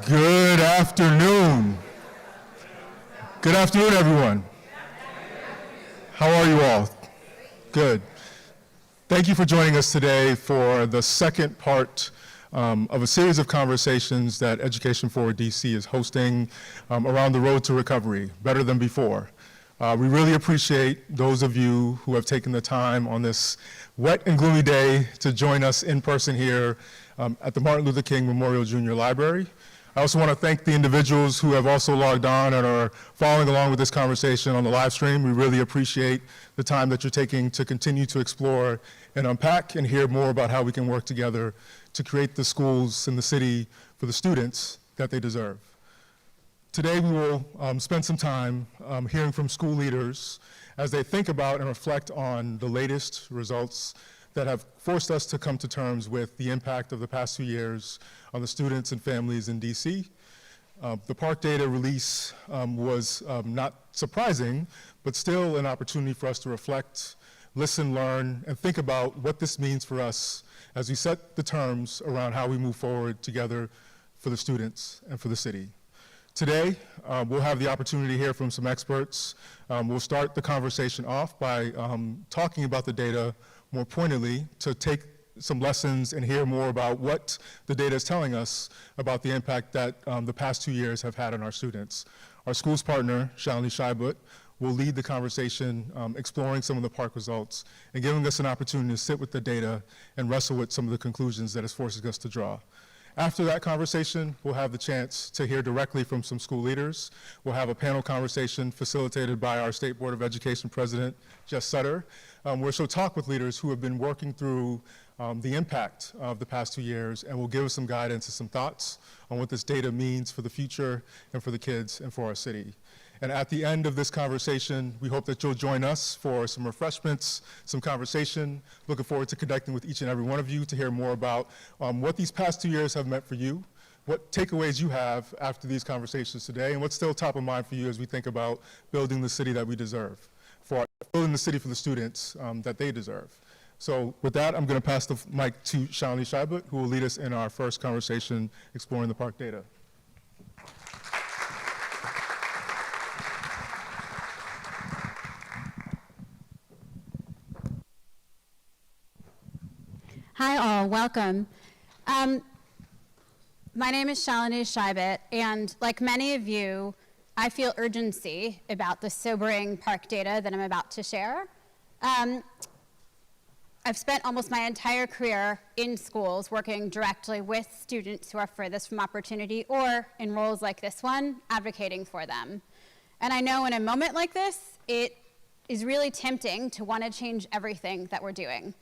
Good afternoon. Good afternoon, everyone. How are you all? Good. Thank you for joining us today for the second part of a series of conversations that Education Forward DC is hosting around the road to recovery, better than before. We really appreciate those of you who have taken the time on this wet and gloomy day to join us in person here at the Martin Luther King Memorial Junior Library. I also want to thank the individuals who have also logged on and are following along with this conversation on the live stream. We really appreciate the time that you're taking to continue to explore and unpack and hear more about how we can work together to create the schools in the city for the students that they deserve. Today we will spend some time hearing from school leaders as they think about and reflect on the latest results that have forced us to come to terms with the impact of the past 2 years on the students and families in DC. The PARCC data release was not surprising, but still an opportunity for us to reflect, listen, learn, and think about what this means for us as we set the terms around how we move forward together for the students and for the city. Today, we'll have the opportunity to hear from some experts. We'll start the conversation off by talking about the data more pointedly to take some lessons and hear more about what the data is telling us about the impact that the past 2 years have had on our students. Our schools partner, Shalini Shaibut, will lead the conversation exploring some of the PARCC results and giving us an opportunity to sit with the data and wrestle with some of the conclusions that it's forcing us to draw. After that conversation, we'll have the chance to hear directly from some school leaders. We'll have a panel conversation facilitated by our State Board of Education President, Jess Sutter, where she'll talk with leaders who have been working through the impact of the past 2 years and will give us some guidance and some thoughts on what this data means for the future and for the kids and for our city. And at the end of this conversation, we hope that you'll join us for some refreshments, some conversation. Looking forward to connecting with each and every one of you to hear more about what these past 2 years have meant for you, what takeaways you have after these conversations today, and what's still top of mind for you as we think about building the city that we deserve, building the city for the students that they deserve. So with that, I'm going to pass the mic to Shalini Shaibut, who will lead us in our first conversation exploring the PARCC data. Hi all, welcome. My name is Shalini Shaibut, and like many of you, I feel urgency about the sobering PARCC data that I'm about to share. I've spent almost my entire career in schools working directly with students who are furthest from opportunity or in roles like this one, advocating for them. And I know in a moment like this, it is really tempting to want to change everything that we're doing.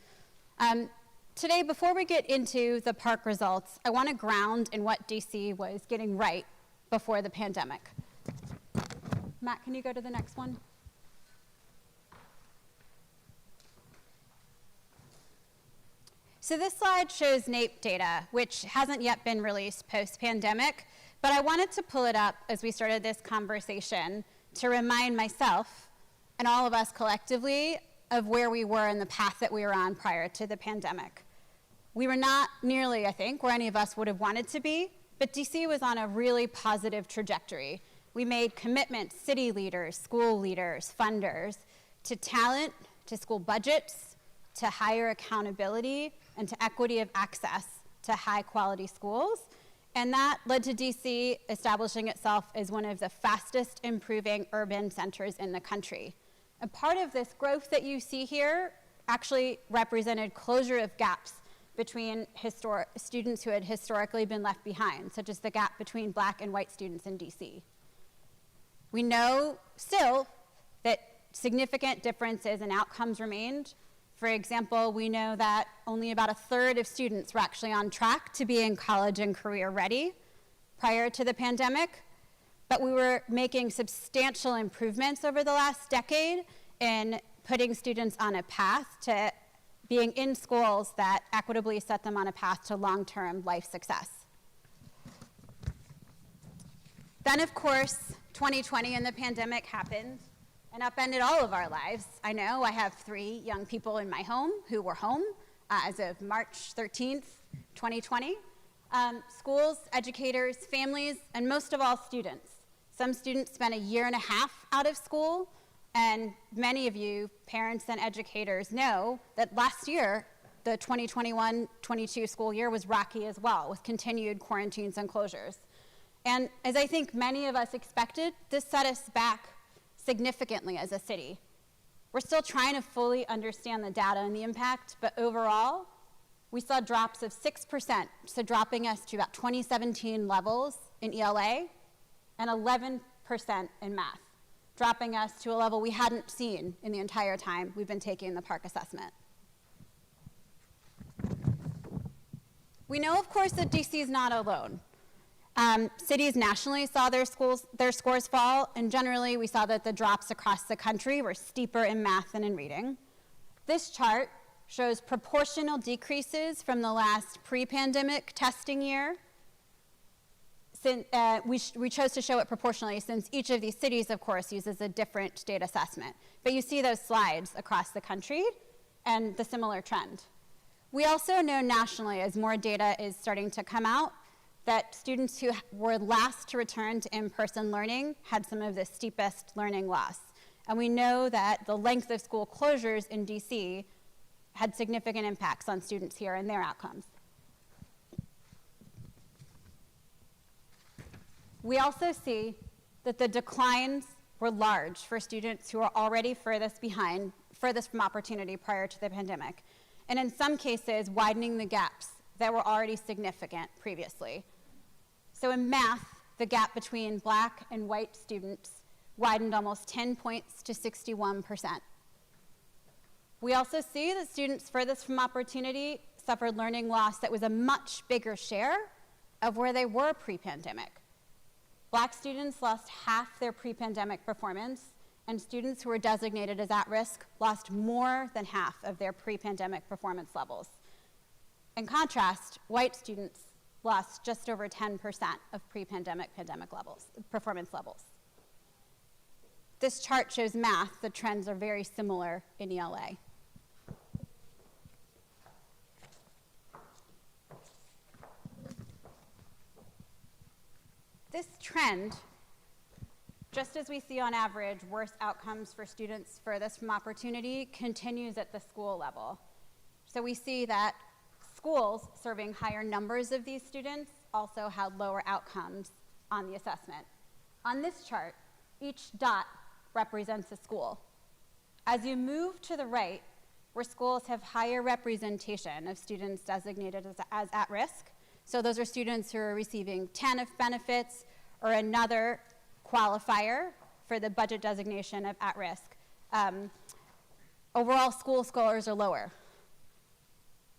Today, before we get into the PARCC results, I want to ground in what DC was getting right before the pandemic. Matt, can you go to the next one? So this slide shows NAEP data, which hasn't yet been released post-pandemic, but I wanted to pull it up as we started this conversation to remind myself and all of us collectively of where we were in the path that we were on prior to the pandemic. We were not nearly, I think, where any of us would have wanted to be, but DC was on a really positive trajectory. We made commitments, city leaders, school leaders, funders, to talent, to school budgets, to higher accountability, and to equity of access to high quality schools. And that led to DC establishing itself as one of the fastest improving urban centers in the country. And part of this growth that you see here actually represented closure of gaps between students who had historically been left behind, such as the gap between Black and white students in DC. We know still that significant differences in outcomes remained. For example, we know that only about 1/3 of students were actually on track to be in college and career ready prior to the pandemic, but we were making substantial improvements over the last decade in putting students on a path to being in schools that equitably set them on a path to long-term life success. Then, of course, 2020 and the pandemic happened and upended all of our lives. I know I have 3 young people in my home who were home as of March 13th, 2020. Schools, educators, families, and most of all, students. Some students spent a year and a half out of school, and many of you, parents and educators, know that last year, the 2021-22 school year was rocky as well, with continued quarantines and closures. And as I think many of us expected, this set us back significantly as a city. We're still trying to fully understand the data and the impact, but overall, we saw drops of 6%, so dropping us to about 2017 levels in ELA, and 11% in math, dropping us to a level we hadn't seen in the entire time we've been taking the PARCC assessment. We know, of course, that DC is not alone. Cities nationally saw their scores fall, and generally we saw that the drops across the country were steeper in math than in reading. This chart shows proportional decreases from the last pre-pandemic testing year. We chose to show it proportionally since each of these cities, of course, uses a different state assessment. But you see those slides across the country and the similar trend. We also know nationally, as more data is starting to come out, that students who were last to return to in-person learning had some of the steepest learning loss. And we know that the length of school closures in DC had significant impacts on students here and their outcomes. We also see that the declines were large for students who are already furthest from opportunity prior to the pandemic, and in some cases, widening the gaps that were already significant previously. So in math, the gap between Black and white students widened almost 10 points to 61%. We also see that students furthest from opportunity suffered learning loss that was a much bigger share of where they were pre-pandemic. Black students lost half their pre-pandemic performance, and students who were designated as at-risk lost more than half of their pre-pandemic performance levels. In contrast, white students lost just over 10% of pre-pandemic performance levels. This chart shows math. The trends are very similar in ELA. This trend, just as we see on average worse outcomes for students furthest from opportunity, continues at the school level. So we see that schools serving higher numbers of these students also had lower outcomes on the assessment. On this chart, each dot represents a school. As you move to the right, where schools have higher representation of students designated as at risk, so those are students who are receiving TANF benefits or another qualifier for the budget designation of at risk. Overall school scores are lower.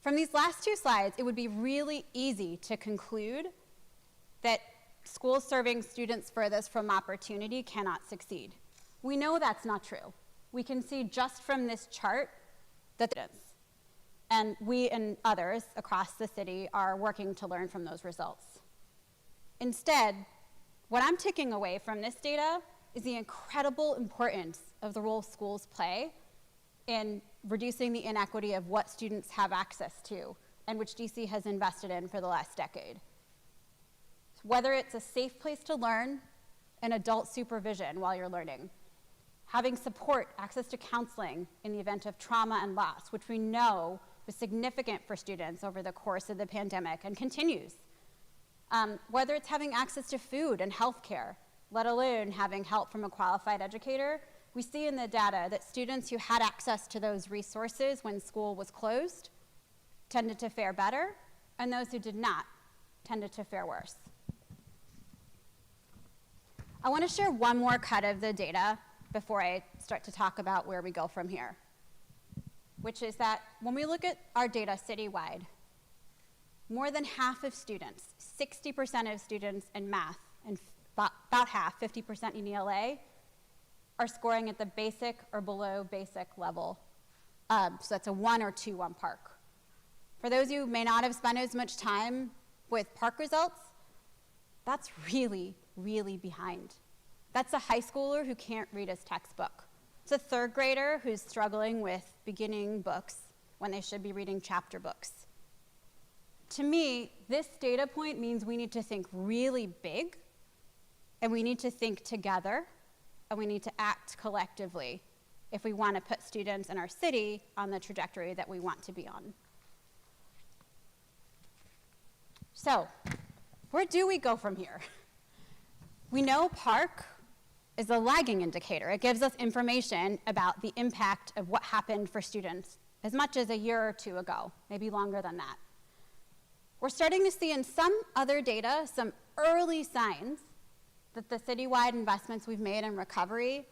From these last two slides, it would be really easy to conclude that schools serving students furthest from opportunity cannot succeed. We know that's not true. We can see just from this chart that it is. And we and others across the city are working to learn from those results. Instead, what I'm taking away from this data is the incredible importance of the role schools play in reducing the inequity of what students have access to, and which DC has invested in for the last decade. Whether it's a safe place to learn and adult supervision while you're learning, having support, access to counseling in the event of trauma and loss, which we know was significant for students over the course of the pandemic and continues. Whether it's having access to food and healthcare, let alone having help from a qualified educator, we see in the data that students who had access to those resources when school was closed tended to fare better, and those who did not tended to fare worse. I want to share one more cut of the data before I start to talk about where we go from here, which is that when we look at our data citywide, more than half of students, 60% of students in math, and about half, 50% in ELA, are scoring at the basic or below basic level. So that's a 1 or 2 on PARCC. For those who may not have spent as much time with PARCC results, that's really, really behind. That's a high schooler who can't read his textbook. It's a 3rd grader who's struggling with beginning books when they should be reading chapter books. to me, this data point means we need to think really big, and we need to think together, and we need to act collectively if we want to put students in our city on the trajectory that we want to be on. So, where do we go from here? We know PARCC is a lagging indicator. It gives us information about the impact of what happened for students as much as a year or two ago, maybe longer than that. We're starting to see in some other data some early signs that the citywide investments we've made in recovery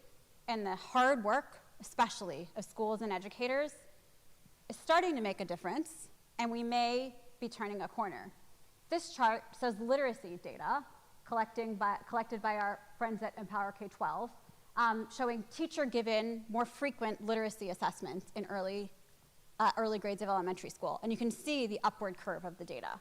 and the hard work, especially of schools and educators, is starting to make a difference, and we may be turning a corner. This chart shows literacy data collected by our friends at Empower K-12, showing teacher-given, more frequent literacy assessments in early grades of elementary school. And you can see the upward curve of the data.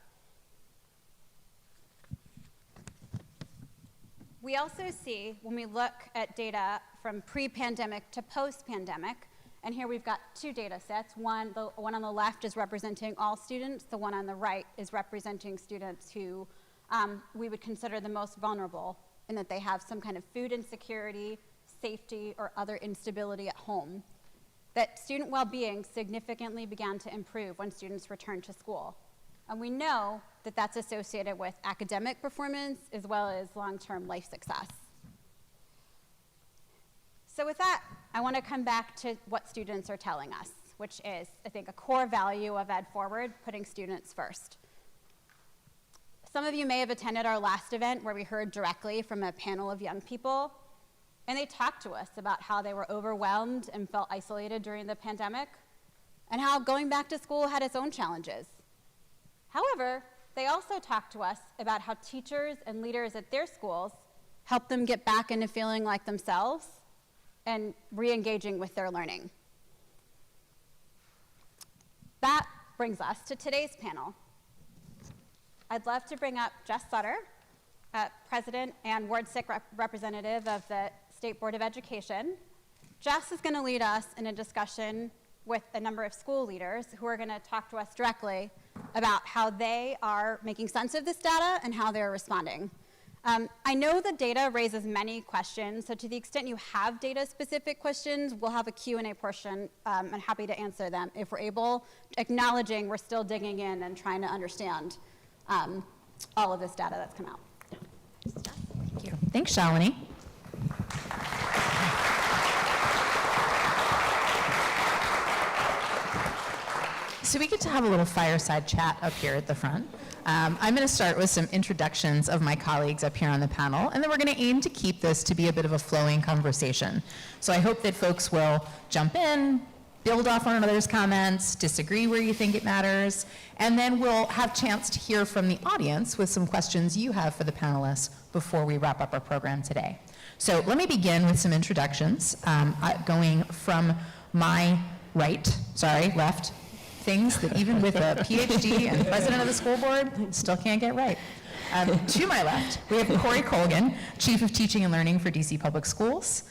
We also see, when we look at data from pre-pandemic to post-pandemic, and here we've got two data sets. The one on the left is representing all students. The one on the right is representing students who we would consider the most vulnerable in that they have some kind of food insecurity, safety, or other instability at home. That student well-being significantly began to improve when students returned to school. And we know that that's associated with academic performance as well as long-term life success. So with that, I want to come back to what students are telling us, which is, I think, a core value of Ed Forward, putting students first. Some of you may have attended our last event where we heard directly from a panel of young people, and they talked to us about how they were overwhelmed and felt isolated during the pandemic, and how going back to school had its own challenges. However, they also talked to us about how teachers and leaders at their schools helped them get back into feeling like themselves and re-engaging with their learning. That brings us to today's panel. I'd love to bring up Jess Sutter, President and Ward 6 representative of the State Board of Education. Jess is going to lead us in a discussion with a number of school leaders who are going to talk to us directly about how they are making sense of this data and how they're responding. I know the data raises many questions, so to the extent you have data-specific questions, we'll have a Q&A portion. I'm happy to answer them if we're able, acknowledging we're still digging in and trying to understand all of this data that's come out. Thank you. Thanks, Shalini. So we get to have a little fireside chat up here at the front. I'm going to start with some introductions of my colleagues up here on the panel, and then we're going to aim to keep this to be a bit of a flowing conversation. So I hope that folks will jump in, build off one another's comments, disagree where you think it matters, and then we'll have a chance to hear from the audience with some questions you have for the panelists before we wrap up our program today. So let me begin with some introductions, going from my left, things that even with a PhD and president of the school board, still can't get right. To my left, we have Corie Colgan, Chief of Teaching and Learning for DC Public Schools,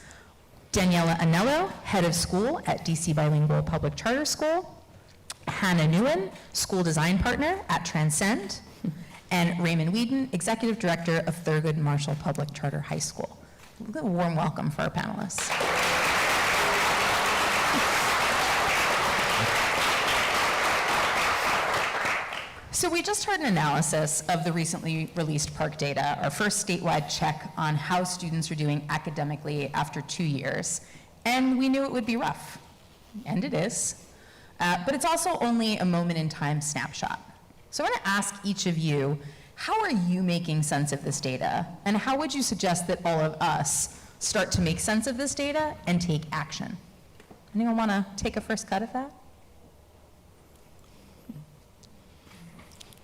Daniela Anello, Head of School at DC Bilingual Public Charter School, Hanah Nguyen, School Design Partner at Transcend, and Raymond Weeden, Executive Director of Thurgood Marshall Public Charter High School. A warm welcome for our panelists. So we just heard an analysis of the recently released PARCC data, our first statewide check on how students are doing academically after 2 years. And we knew it would be rough, and it is. But it's also only a moment in time snapshot. So I want to ask each of you, how are you making sense of this data? And how would you suggest that all of us start to make sense of this data and take action? Anyone want to take a first cut at that?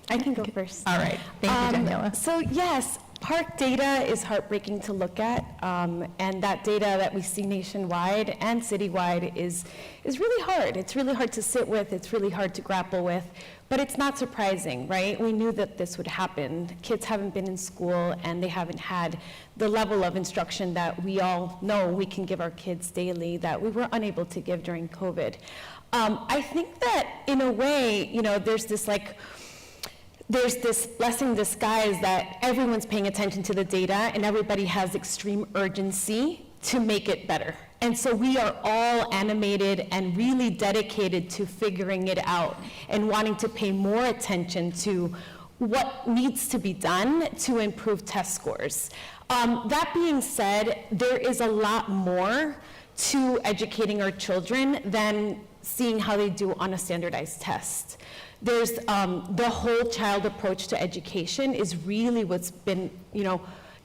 I can go first. All right. Thank you, Daniela. So yes, PARCC data is heartbreaking to look at, and that data that we see nationwide and citywide is really hard. It's really hard to sit with. It's really hard to grapple with, but it's not surprising, right? We knew that this would happen. Kids haven't been in school, and they haven't had the level of instruction that we all know we can give our kids daily that we were unable to give during COVID. I think that in a way, there's this there's this blessing in disguise that everyone's paying attention to the data and everybody has extreme urgency to make it better. And so we are all animated and really dedicated to figuring it out and wanting to pay more attention to what needs to be done to improve test scores. That being said, there is a lot more to educating our children than seeing how they do on a standardized test. There's the whole child approach to education is really what's been,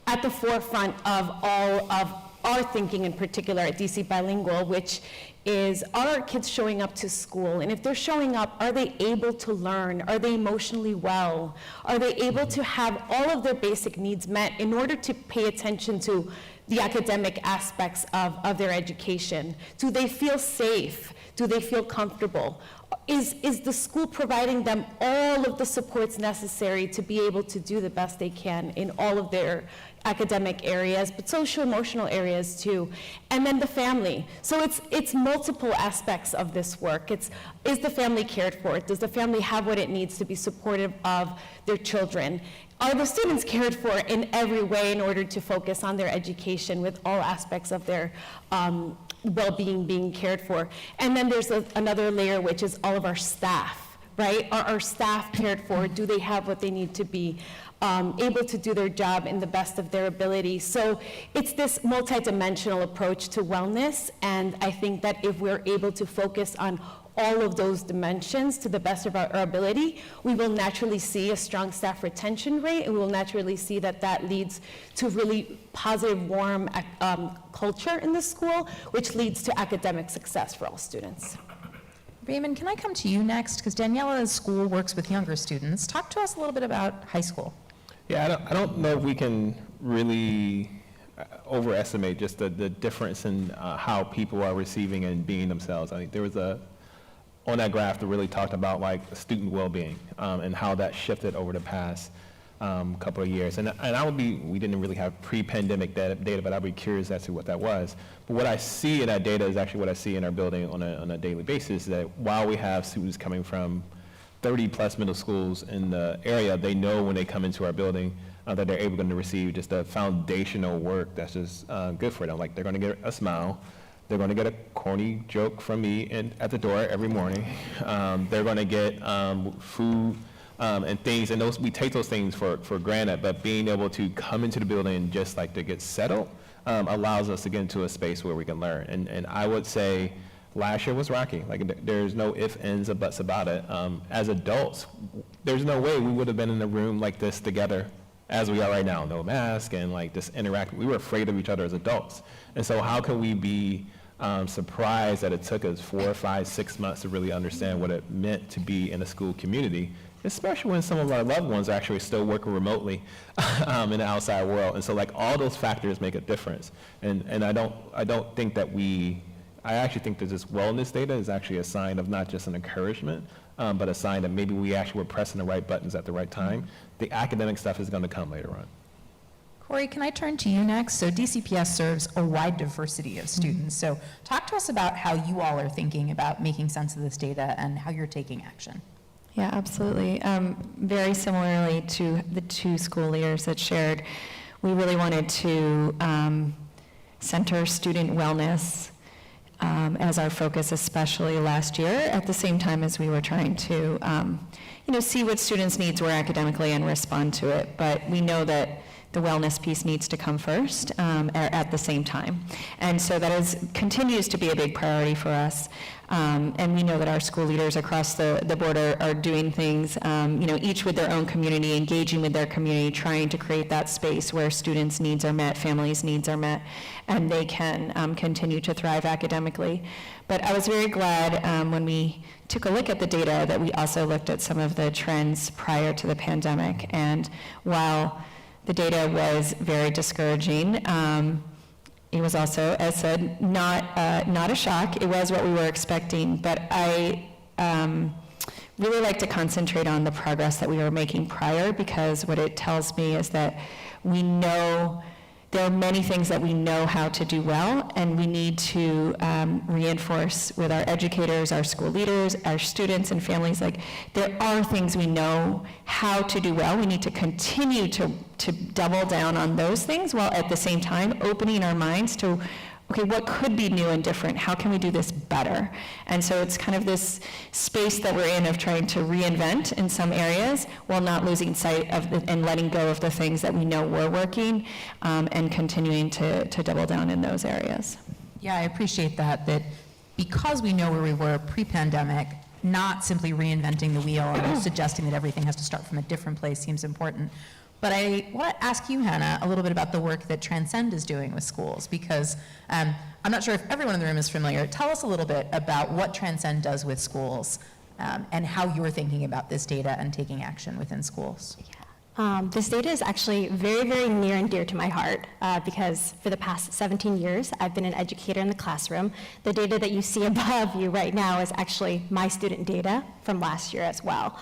at the forefront of all of our thinking, in particular at DC Bilingual, which is, are our kids showing up to school? And if they're showing up, are they able to learn? Are they emotionally well? Are they able to have all of their basic needs met in order to pay attention to the academic aspects of their education? Do they feel safe? Do they feel comfortable? Is the school providing them all of the supports necessary to be able to do the best they can in all of their academic areas, but social-emotional areas too? And then the family. So it's multiple aspects of this work. Is the family cared for? Does the family have what it needs to be supportive of their children? Are the students cared for in every way in order to focus on their education with all aspects of their well-being being cared for? And then there's another layer, which is all of our staff, right? Are our staff cared for? Do they have what they need to be able to do their job in the best of their ability? So it's this multidimensional approach to wellness, and I think that if we're able to focus on all of those dimensions to the best of our ability, we will naturally see a strong staff retention rate, and we will naturally see that leads to really positive, warm culture in the school, which leads to academic success for all students. Raymond, can I come to you next? Because Daniela's school works with younger students. Talk to us a little bit about high school. Yeah, I don't know if we can really overestimate just the difference in how people are receiving and being themselves. I think there was on that graph that really talked about like student well-being and how that shifted over the past couple of years. And we didn't really have pre-pandemic data, but I'd be curious as to what that was. But what I see in that data is actually what I see in our building on a daily basis, that while we have students coming from 30 plus middle schools in the area, they know when they come into our building that they're able to receive just a foundational work that's just good for them. Like they're gonna get a smile, they're going to get a corny joke from me at the door every morning. They're going to get food and things, and we take those things for granted, but being able to come into the building just like to get settled allows us to get into a space where we can learn. And I would say last year was rocky. Like there's no ifs, ands, or buts about it. As adults, there's no way we would have been in a room like this together as we are right now, no mask and like this interaction. We were afraid of each other as adults. And so how can we be surprised that it took us 4, 5, 6 months to really understand what it meant to be in a school community, especially when some of our loved ones are actually still working remotely in the outside world. And so like all those factors make a difference. And I don't think that I actually think that this wellness data is actually a sign of not just an encouragement, but a sign that maybe we actually were pressing the right buttons at the right time. The academic stuff is going to come later on. Corie, can I turn to you next? So DCPS serves a wide diversity of students. So talk to us about how you all are thinking about making sense of this data and how you're taking action. Yeah, absolutely. Very similarly to the two school leaders that shared, we really wanted to center student wellness as our focus, especially last year, at the same time as we were trying to see what students' needs were academically and respond to it. But we know that the wellness piece needs to come first at the same time. And so that continues to be a big priority for us. And we know that our school leaders across the board are doing things, each with their own community, engaging with their community, trying to create that space where students' needs are met, families' needs are met, and they can continue to thrive academically. But I was very glad when we took a look at the data that we also looked at some of the trends prior to the pandemic. And while the data was very discouraging, it was also, as said, not a shock. It was what we were expecting, but I really like to concentrate on the progress that we were making prior, because what it tells me is that we know there are many things that we know how to do well, and we need to reinforce with our educators, our school leaders, our students and families, like, there are things we know how to do well. We need to continue to double down on those things, while at the same time opening our minds to, okay, what could be new and different? How can we do this better? And so it's kind of this space that we're in of trying to reinvent in some areas while not losing sight of and letting go of the things that we know were working, and continuing to double down in those areas. Yeah, I appreciate that because we know where we were pre-pandemic, not simply reinventing the wheel and suggesting that everything has to start from a different place seems important. But I want to ask you, Hanah, a little bit about the work that Transcend is doing with schools, because I'm not sure if everyone in the room is familiar. Tell us a little bit about what Transcend does with schools, and how you're thinking about this data and taking action within schools. This data is actually very, very near and dear to my heart, because for the past 17 years, I've been an educator in the classroom. The data that you see above you right now is actually my student data from last year as well.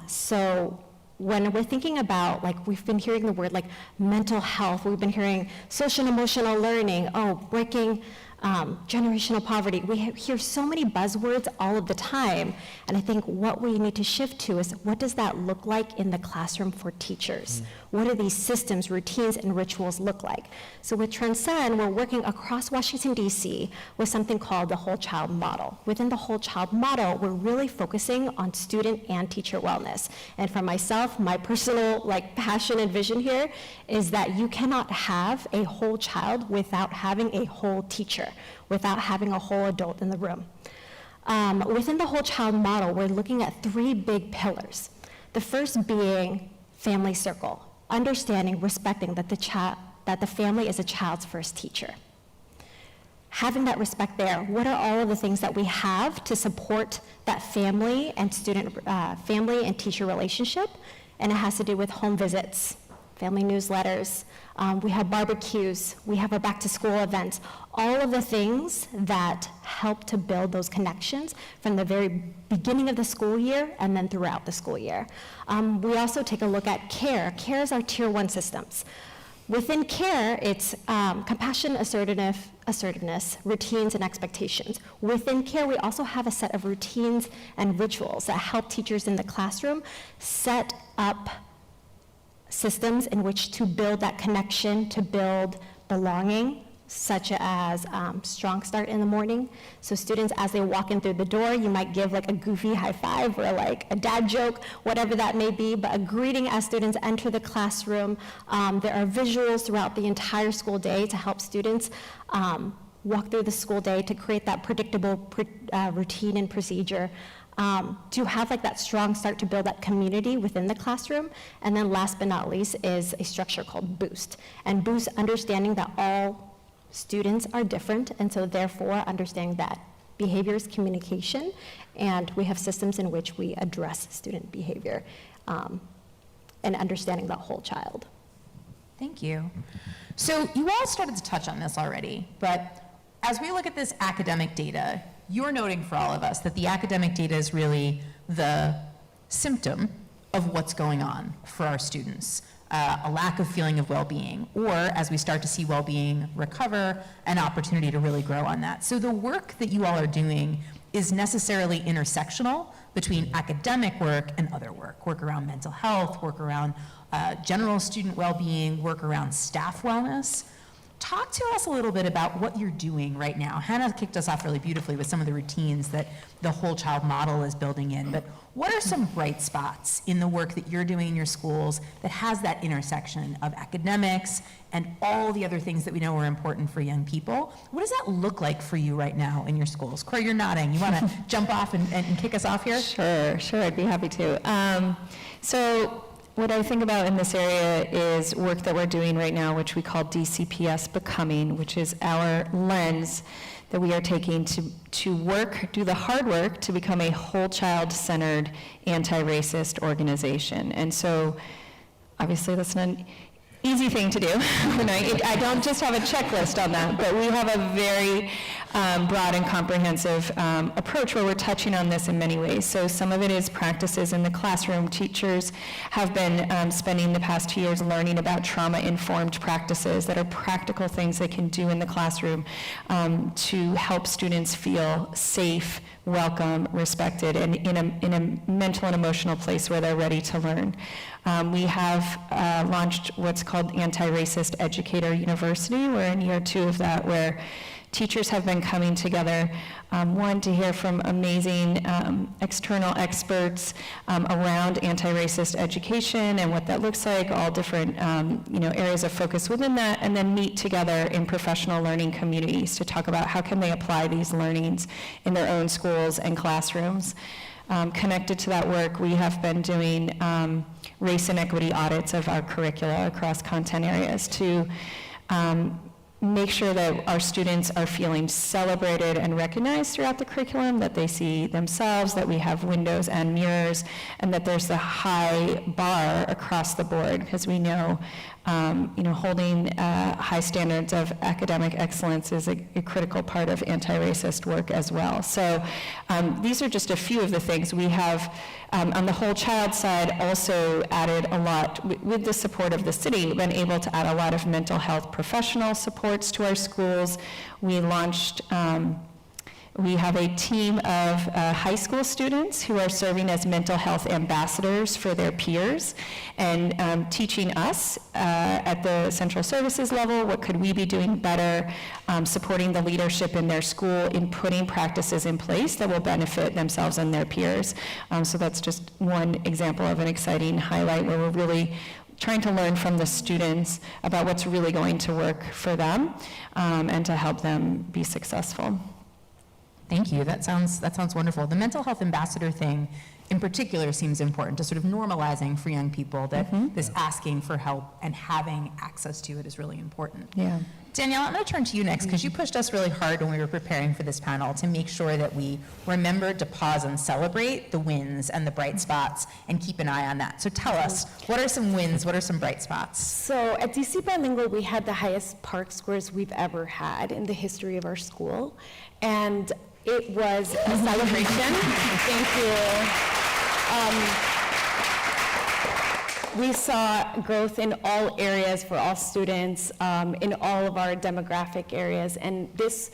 So when we're thinking about, like, we've been hearing the word like mental health, we've been hearing social and emotional learning, breaking generational poverty. We hear so many buzzwords all of the time, and I think what we need to shift to is, what does that look like in the classroom for teachers? What do these systems, routines, and rituals look like? So with Transcend, we're working across Washington, D.C. with something called the Whole Child Model. Within the Whole Child Model, we're really focusing on student and teacher wellness. And for myself, my personal passion and vision here is that you cannot have a whole child without having a whole teacher, without having a whole adult in the room. Within the Whole Child Model, we're looking at 3 big pillars. The first being family circle, understanding, respecting that the family is a child's first teacher. Having that respect there, what are all of the things that we have to support that family and family and teacher relationship? And it has to do with home visits, family newsletters, we have barbecues, we have our back to school events, all of the things that help to build those connections from the very beginning of the school year and then throughout the school year. We also take a look at care. Care is our tier 1 systems. Within care, it's compassion, assertiveness, routines, and expectations. Within care, we also have a set of routines and rituals that help teachers in the classroom set up systems in which to build that connection, to build belonging, such as strong start in the morning. So students, as they walk in through the door, you might give a goofy high five or a dad joke, whatever that may be, but a greeting as students enter the classroom. There are visuals throughout the entire school day to help students walk through the school day to create that predictable routine and procedure. To have that strong start to build that community within the classroom. And then last but not least is a structure called Boost. And Boost, understanding that all students are different, and so therefore understanding that behavior is communication, and we have systems in which we address student behavior, and understanding that whole child. Thank you. So you all started to touch on this already, but as we look at this academic data, you're noting for all of us that the academic data is really the symptom of what's going on for our students. A lack of feeling of well-being, or as we start to see well-being recover, an opportunity to really grow on that. So the work that you all are doing is necessarily intersectional between academic work and other work around mental health, work around general student well-being, work around staff wellness. Talk to us a little bit about what you're doing right now. Hanah kicked us off really beautifully with some of the routines that the Whole Child Model is building in, but what are some bright spots in the work that you're doing in your schools that has that intersection of academics and all the other things that we know are important for young people? What does that look like for you right now in your schools? Corie, you're nodding. You want to jump off and kick us off here? Sure, I'd be happy to. So what I think about in this area is work that we're doing right now, which we call DCPS Becoming, which is our lens that we are taking to do the hard work to become a whole child-centered, anti-racist organization. And so, obviously, that's not easy thing to do. I don't just have a checklist on that, but we have a very broad and comprehensive approach where we're touching on this in many ways. So some of it is practices in the classroom. Teachers have been spending the past 2 years learning about trauma-informed practices that are practical things they can do in the classroom to help students feel safe, welcome, respected, and in a mental and emotional place where they're ready to learn. We have launched what's called Anti-Racist Educator University. We're in year 2 of that, where teachers have been coming together, one, to hear from amazing external experts around anti-racist education and what that looks like, all different areas of focus within that, and then meet together in professional learning communities to talk about how can they apply these learnings in their own schools and classrooms. Connected to that work, we have been doing race and equity audits of our curricula across content areas to make sure that our students are feeling celebrated and recognized throughout the curriculum, that they see themselves, that we have windows and mirrors, and that there's a high bar across the board, because we know holding high standards of academic excellence is a critical part of anti-racist work as well. So these are just a few of the things. We have, on the whole child side, also added a lot, with the support of the city, been able to add a lot of mental health professional supports to our schools. We launched we have a team of high school students who are serving as mental health ambassadors for their peers and teaching us at the central services level what could we be doing better, supporting the leadership in their school in putting practices in place that will benefit themselves and their peers. So that's just one example of an exciting highlight where we're really trying to learn from the students about what's really going to work for them and to help them be successful. Thank you. That sounds wonderful. The mental health ambassador thing in particular seems important, to sort of normalizing for young people that this asking for help and having access to it is really important. Yeah. Daniela, I'm going to turn to you next, because you pushed us really hard when we were preparing for this panel to make sure that we remembered to pause and celebrate the wins and the bright spots and keep an eye on that. So tell us, what are some wins, what are some bright spots? So at DC Bilingual, we had the highest PARCC scores we've ever had in the history of our school. And it was a celebration. Thank you. We saw growth in all areas for all students, in all of our demographic areas, and this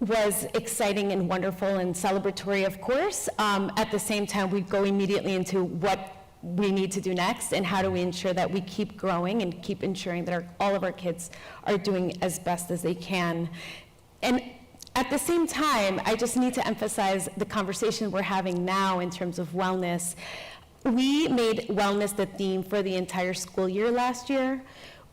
was exciting and wonderful and celebratory, of course. At the same time, we go immediately into what we need to do next and how do we ensure that we keep growing and keep ensuring that all of our kids are doing as best as they can. And at the same time, I just need to emphasize the conversation we're having now in terms of wellness. We made wellness the theme for the entire school year last year.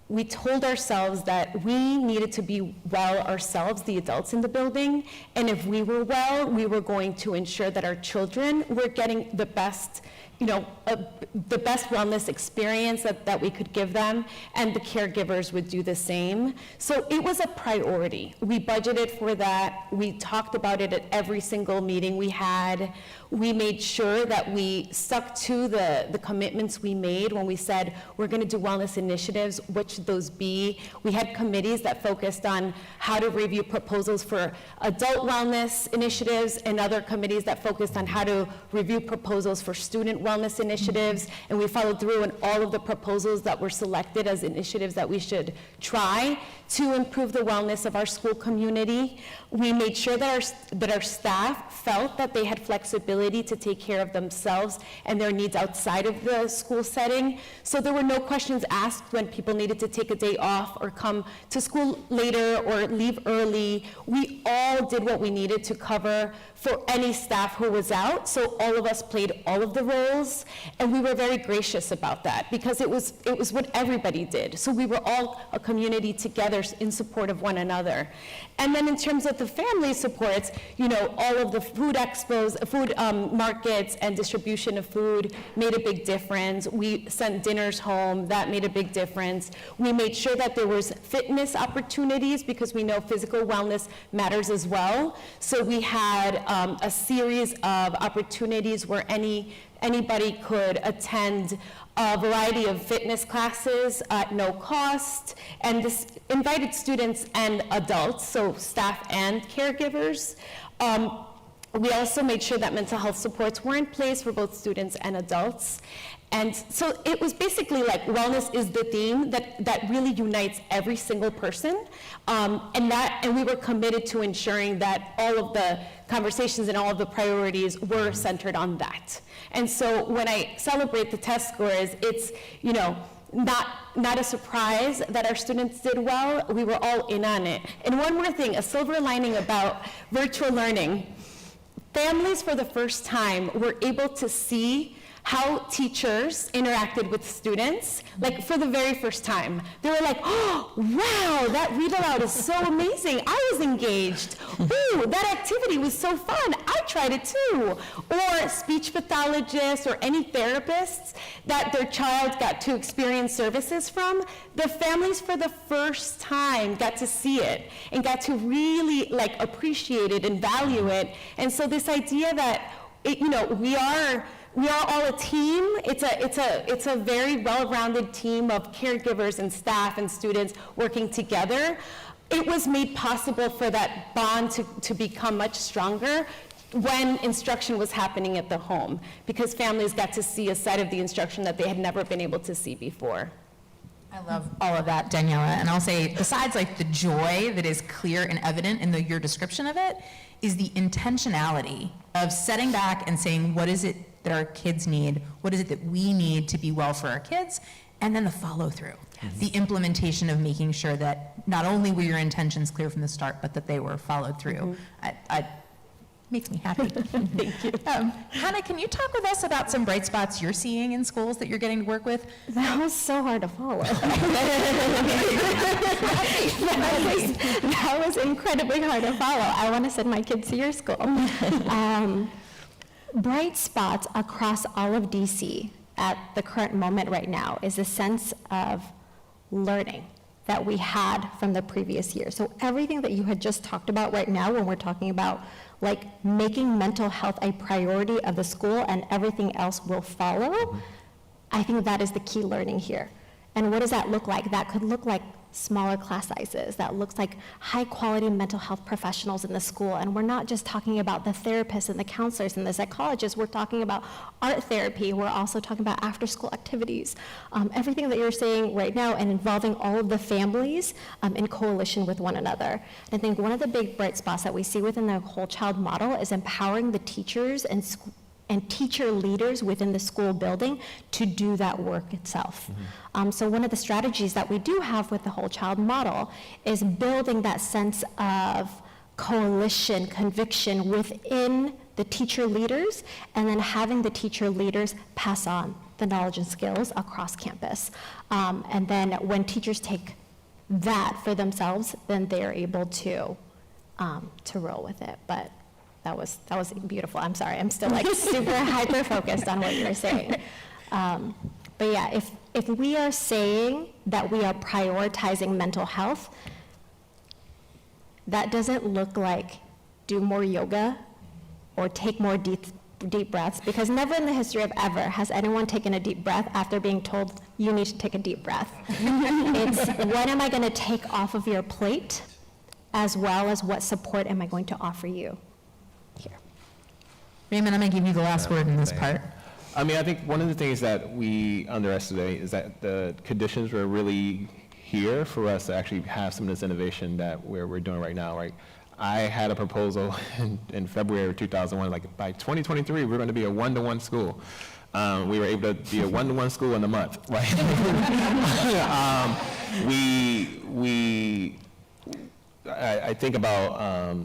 We told ourselves that we needed to be well ourselves, the adults in the building, and if we were well, we were going to ensure that our children were getting the best the best wellness experience that we could give them, and the caregivers would do the same. So it was a priority. We budgeted for that. We talked about it at every single meeting we had. We made sure that we stuck to the commitments we made when we said we're going to do wellness initiatives. What should those be? We had committees that focused on how to review proposals for adult wellness initiatives, and other committees that focused on how to review proposals for student wellness initiatives, and we followed through on all of the proposals that were selected as initiatives that we should try to improve the wellness of our school community. We made sure that our staff felt that they had flexibility to take care of themselves and their needs outside of the school setting. So there were no questions asked when people needed to take a day off or come to school later or leave early. We all did what we needed to cover for any staff who was out. So all of us played all of the roles, and we were very gracious about that because it was what everybody did. So we were all a community together in support of one another. And then in terms of the family supports, all of the food expos, food markets and distribution of food made a big difference. We sent dinners home, that made a big difference. We made sure that there was fitness opportunities because we know physical wellness matters as well. So we had a series of opportunities where anybody could attend a variety of fitness classes at no cost, and this invited students and adults, so staff and caregivers. We also made sure that mental health supports were in place for both students and adults. And so it was basically like wellness is the theme that really unites every single person. And we were committed to ensuring that all of the conversations and all of the priorities were centered on that. And so when I celebrate the test scores, it's, you know, not a surprise that our students did well. We were all in on it. And one more thing, a silver lining about virtual learning. Families for the first time were able to see how teachers interacted with students, like for the very first time. They were like, oh, wow, that read aloud is so amazing. I was engaged. Ooh, that activity was so fun. I tried it too. Or speech pathologists or any therapists that their child got to experience services from, the families for the first time got to see it and got to really like appreciate it and value it. And so this idea that, you know, we are all a team. It's a very well-rounded team of caregivers and staff and students working together. It was made possible for that bond to become much stronger when instruction was happening at the home, because families got to see a side of the instruction that they had never been able to see before. I love all of that, Daniela. And I'll say, besides like the joy that is clear and evident in your description of it, is the intentionality of setting back and saying, what is it that our kids need? What is it that we need to be well for our kids? And then the follow through, the implementation of making sure that not only were your intentions clear from the start, but that they were followed through. Makes me happy. Thank you. Hanah, can you talk with us about some bright spots you're seeing in schools that you're getting to work with? That was so hard to follow. that was incredibly hard to follow. I want to send my kids to your school. Bright spots across all of DC at the current moment right now is a sense of learning that we had from the previous year. So everything that you had just talked about right now when we're talking about like making mental health a priority of the school and everything else will follow, I think that is the key learning here. And what does that look like? That could look like smaller class sizes. That looks like high quality mental health professionals in the school. And we're not just talking about the therapists and the counselors and the psychologists. We're talking about art therapy. We're also talking about after school activities. Everything that you're saying right now and involving all of the families in coalition with one another. And I think one of the big bright spots that we see within the whole child model is empowering the teachers and teacher leaders within the school building to do that work itself. So one of the strategies that we do have with the whole child model is building that sense of coalition, conviction within the teacher leaders, and then having the teacher leaders pass on the knowledge and skills across campus. And then when teachers take that for themselves, then they're able to roll with it. But that was beautiful. I'm sorry, I'm still like super hyper focused on what you're saying. But yeah, if we are saying that we are prioritizing mental health, that doesn't look like do more yoga or take more deep breaths, because never in the history of ever has anyone taken a deep breath after being told you need to take a deep breath. It's what am I going to take off of your plate, as well as what support am I going to offer you here. Raymond, I'm going to give you the last word in this part. I mean, I think one of the things that we underestimate is that the conditions were really here for us to actually have some of this innovation that we're doing right now, right? I had a proposal in February of 2001, like by 2023, we're going to be a one-to-one school. We were able to be a one-to-one school in a month, right? I think about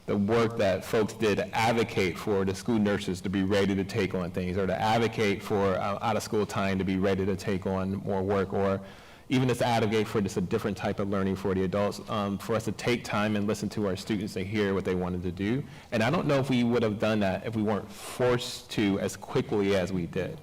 the work that folks did to advocate for the school nurses to be ready to take on things, or to advocate for out-of-school time to be ready to take on more work, or even just advocate for just a different type of learning for the adults, for us to take time and listen to our students and hear what they wanted to do. And I don't know if we would have done that if we weren't forced to as quickly as we did.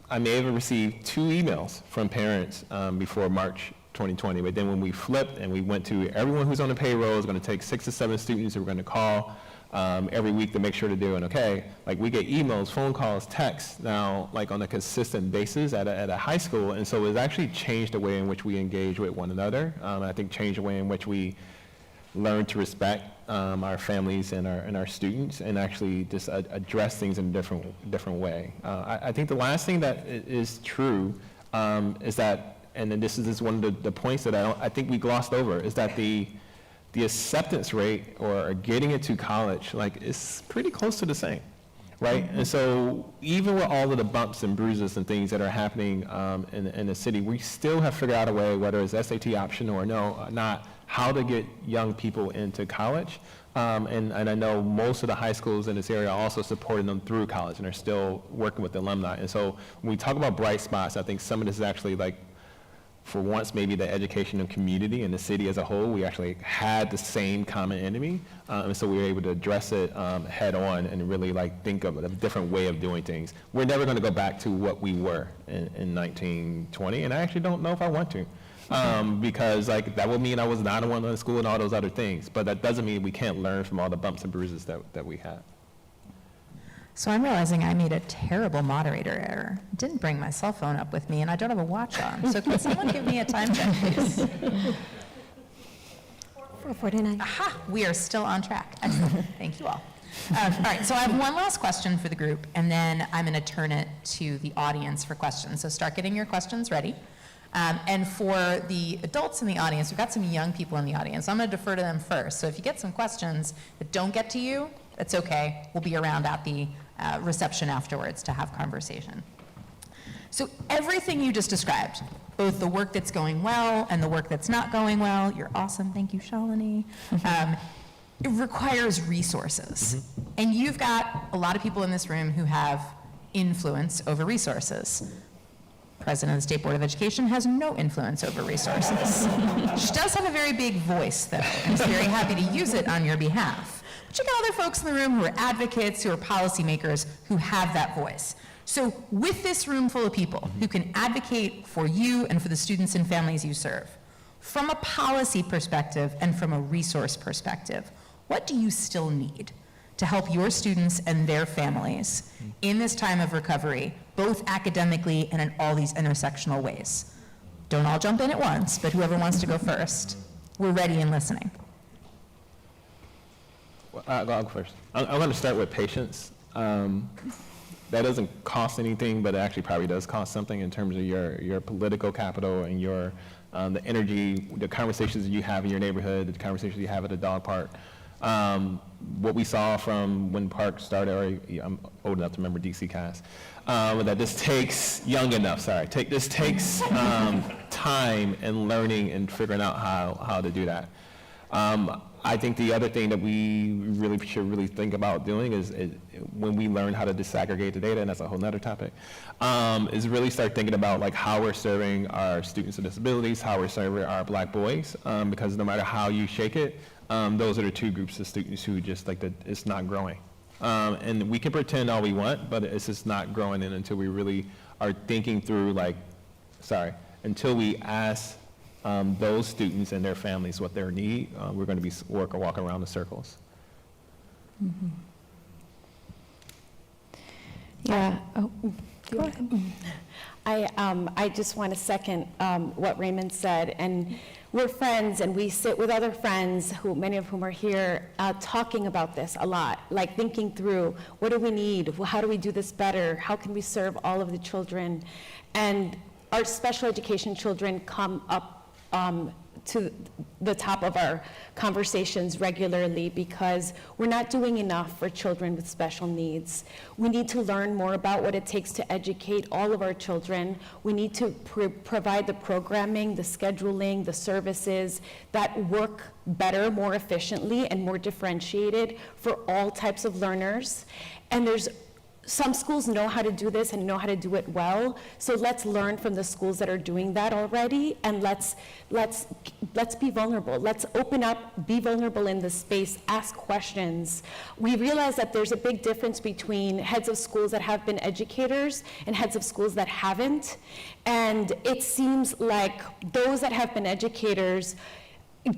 I may have received 2 emails from parents before March 2020, but then when we flipped and we went to everyone who's on the payroll is going to take 6 to 7 students who we're going to call every week to make sure they're doing okay. Like, we get emails, phone calls, texts now, like on a consistent basis at a high school, and so it's actually changed the way in which we engage with one another. I think changed the way in which we learn to respect our families and our students, and actually just address things in a different way. I think the last thing that is true is that, and then this is one of the points that I think we glossed over, is that the acceptance rate or getting into college, like, is pretty close to the same, right? And so even with all of the bumps and bruises and things that are happening in the city, we still have figured out a way, whether it's SAT option or not, how to get young people into college. And I know most of the high schools in this area are also supporting them through college and are still working with the alumni. And so when we talk about bright spots, I think some of this is actually, like, for once, maybe the education and community and the city as a whole, we actually had the same common enemy. And so we were able to address it head on and really, like, think of a different way of doing things. We're never going to go back to what we were in 1920, and I actually don't know if I want to. Because, like, that would mean I was not in one of school and all those other things, but that doesn't mean we can't learn from all the bumps and bruises that we have. So I'm realizing I made a terrible moderator error. Didn't bring my cell phone up with me, and I don't have a watch on. So can someone give me a time check, please? 4:49. Aha, we are still on track. Excellent. Thank you all. All right, so I have one last question for the group, and then I'm going to turn it to the audience for questions. So start getting your questions ready. And for the adults in the audience, we've got some young people in the audience. I'm going to defer to them first. So if you get some questions that don't get to you, that's okay. We'll be around at the reception afterwards to have conversation. So everything you just described, both the work that's going well and the work that's not going well, you're awesome, thank you, Shalini, it requires resources. And you've got a lot of people in this room who have influence over resources. President of the State Board of Education has no influence over resources. She does have a very big voice, though, and is very happy to use it on your behalf. But you got other folks in the room who are advocates, who are policymakers, who have that voice. So with this room full of people who can advocate for you and for the students and families you serve, from a policy perspective and from a resource perspective, what do you still need to help your students and their families in this time of recovery, both academically and in all these intersectional ways? Don't all jump in at once, but whoever wants to go first, we're ready and listening. I'll go first. I'm going to start with patience. That doesn't cost anything, but it actually probably does cost something in terms of your political capital and your the energy, the conversations you have in your neighborhood, the conversations you have at a dog park. What we saw from when PARCC started, or I'm old enough to remember DC Cast, that this takes, this takes time and learning and figuring out how to do that. I think the other thing that we really should really think about doing is when we learn how to disaggregate the data, and that's a whole nother topic, is really start thinking about, like, how we're serving our students with disabilities, how we're serving our Black boys, because no matter how you shake it, those are the two groups of students who just, like, it's not growing. And we can pretend all we want, but it's just not growing in until we really are thinking through, until we ask those students and their families what their need, we're going to be walking around the circles. Mm-hmm. Yeah. Oh, go ahead. I just want to second what Raymond said, and we're friends, and we sit with other friends, many of whom are here, talking about this a lot, like thinking through, what do we need? How do we do this better? How can we serve all of the children? And our special education children come up to the top of our conversations regularly because we're not doing enough for children with special needs. We need to learn more about what it takes to educate all of our children. We need to provide the programming, the scheduling, the services that work better, more efficiently, and more differentiated for all types of learners. And there's some schools know how to do this and know how to do it well, so let's learn from the schools that are doing that already, and let's be vulnerable. Let's open up, be vulnerable in the space, ask questions. We realize that there's a big difference between heads of schools that have been educators and heads of schools that haven't, and it seems like those that have been educators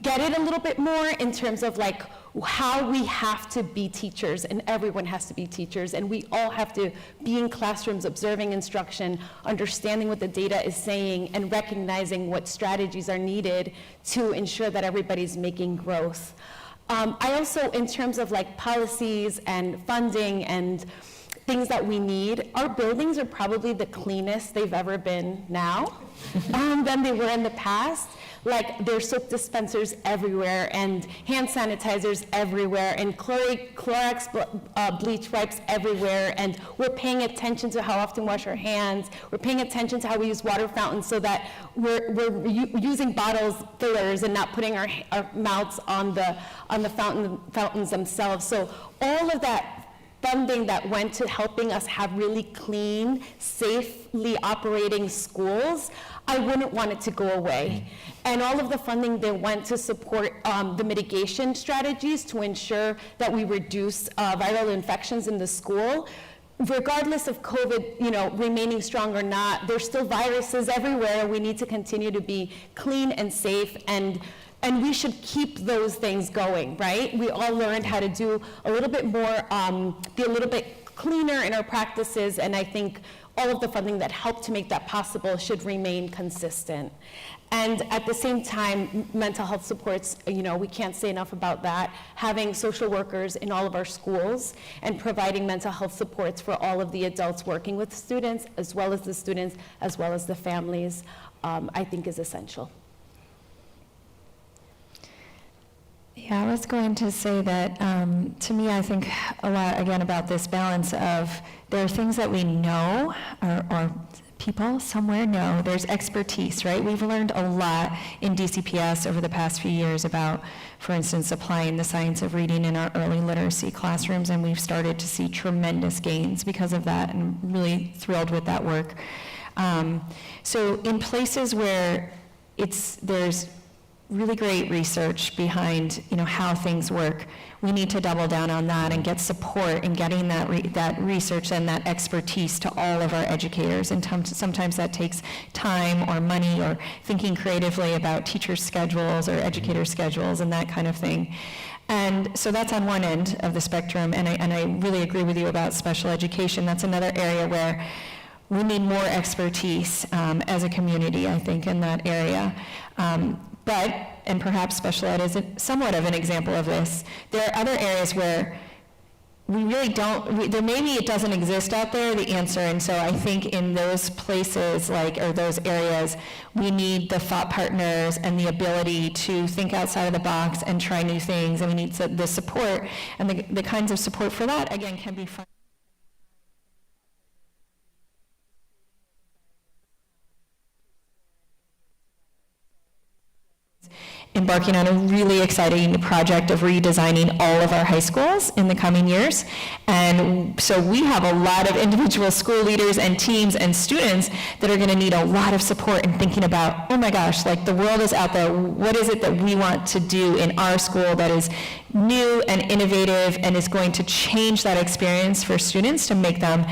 get it a little bit more in terms of like how we have to be teachers, and everyone has to be teachers, and we all have to be in classrooms observing instruction, understanding what the data is saying, and recognizing what strategies are needed to ensure that everybody's making growth. I also, in terms of like policies and funding and things that we need, our buildings are probably the cleanest they've ever been now than they were in the past. Like, there's soap dispensers everywhere, and hand sanitizers everywhere, and Clorox bleach wipes everywhere, and we're paying attention to how often we wash our hands. We're paying attention to how we use water fountains so that we're using bottles, fillers, and not putting our mouths on the fountains themselves. So all of that funding that went to helping us have really clean, safely operating schools, I wouldn't want it to go away. And all of the funding that went to support the mitigation strategies to ensure that we reduce viral infections in the school, regardless of COVID, remaining strong or not, there's still viruses everywhere. We need to continue to be clean and safe, and we should keep those things going, right? We all learned how to do a little bit more, be a little bit cleaner in our practices, and I think all of the funding that helped to make that possible should remain consistent. And at the same time, mental health supports, we can't say enough about that. Having social workers in all of our schools and providing mental health supports for all of the adults working with students, as well as the students, as well as the families, I think is essential. Yeah, I was going to say that to me, I think a lot, again, about this balance of there are things that we know, or people somewhere know. There's expertise, right? We've learned a lot in DCPS over the past few years about, for instance, applying the science of reading in our early literacy classrooms, and we've started to see tremendous gains because of that, and really thrilled with that work. So in places where there's really great research behind, how things work, we need to double down on that and get support in getting that research and that expertise to all of our educators. And sometimes that takes time or money or thinking creatively about teachers' schedules or educators' schedules and that kind of thing. And so that's on one end of the spectrum, and I really agree with you about special education. That's another area where we need more expertise as a community, I think, in that area. And perhaps special ed is somewhat of an example of this. There are other areas where we really maybe it doesn't exist out there, the answer, and so I think in those places, or those areas, we need the thought partners and the ability to think outside of the box and try new things, and we need the support, and the kinds of support for that, again, can be fun. Embarking on a really exciting project of redesigning all of our high schools in the coming years. And so we have a lot of individual school leaders and teams and students that are going to need a lot of support in thinking about, oh my gosh, the world is out there. What is it that we want to do in our school that is new and innovative and is going to change that experience for students to make them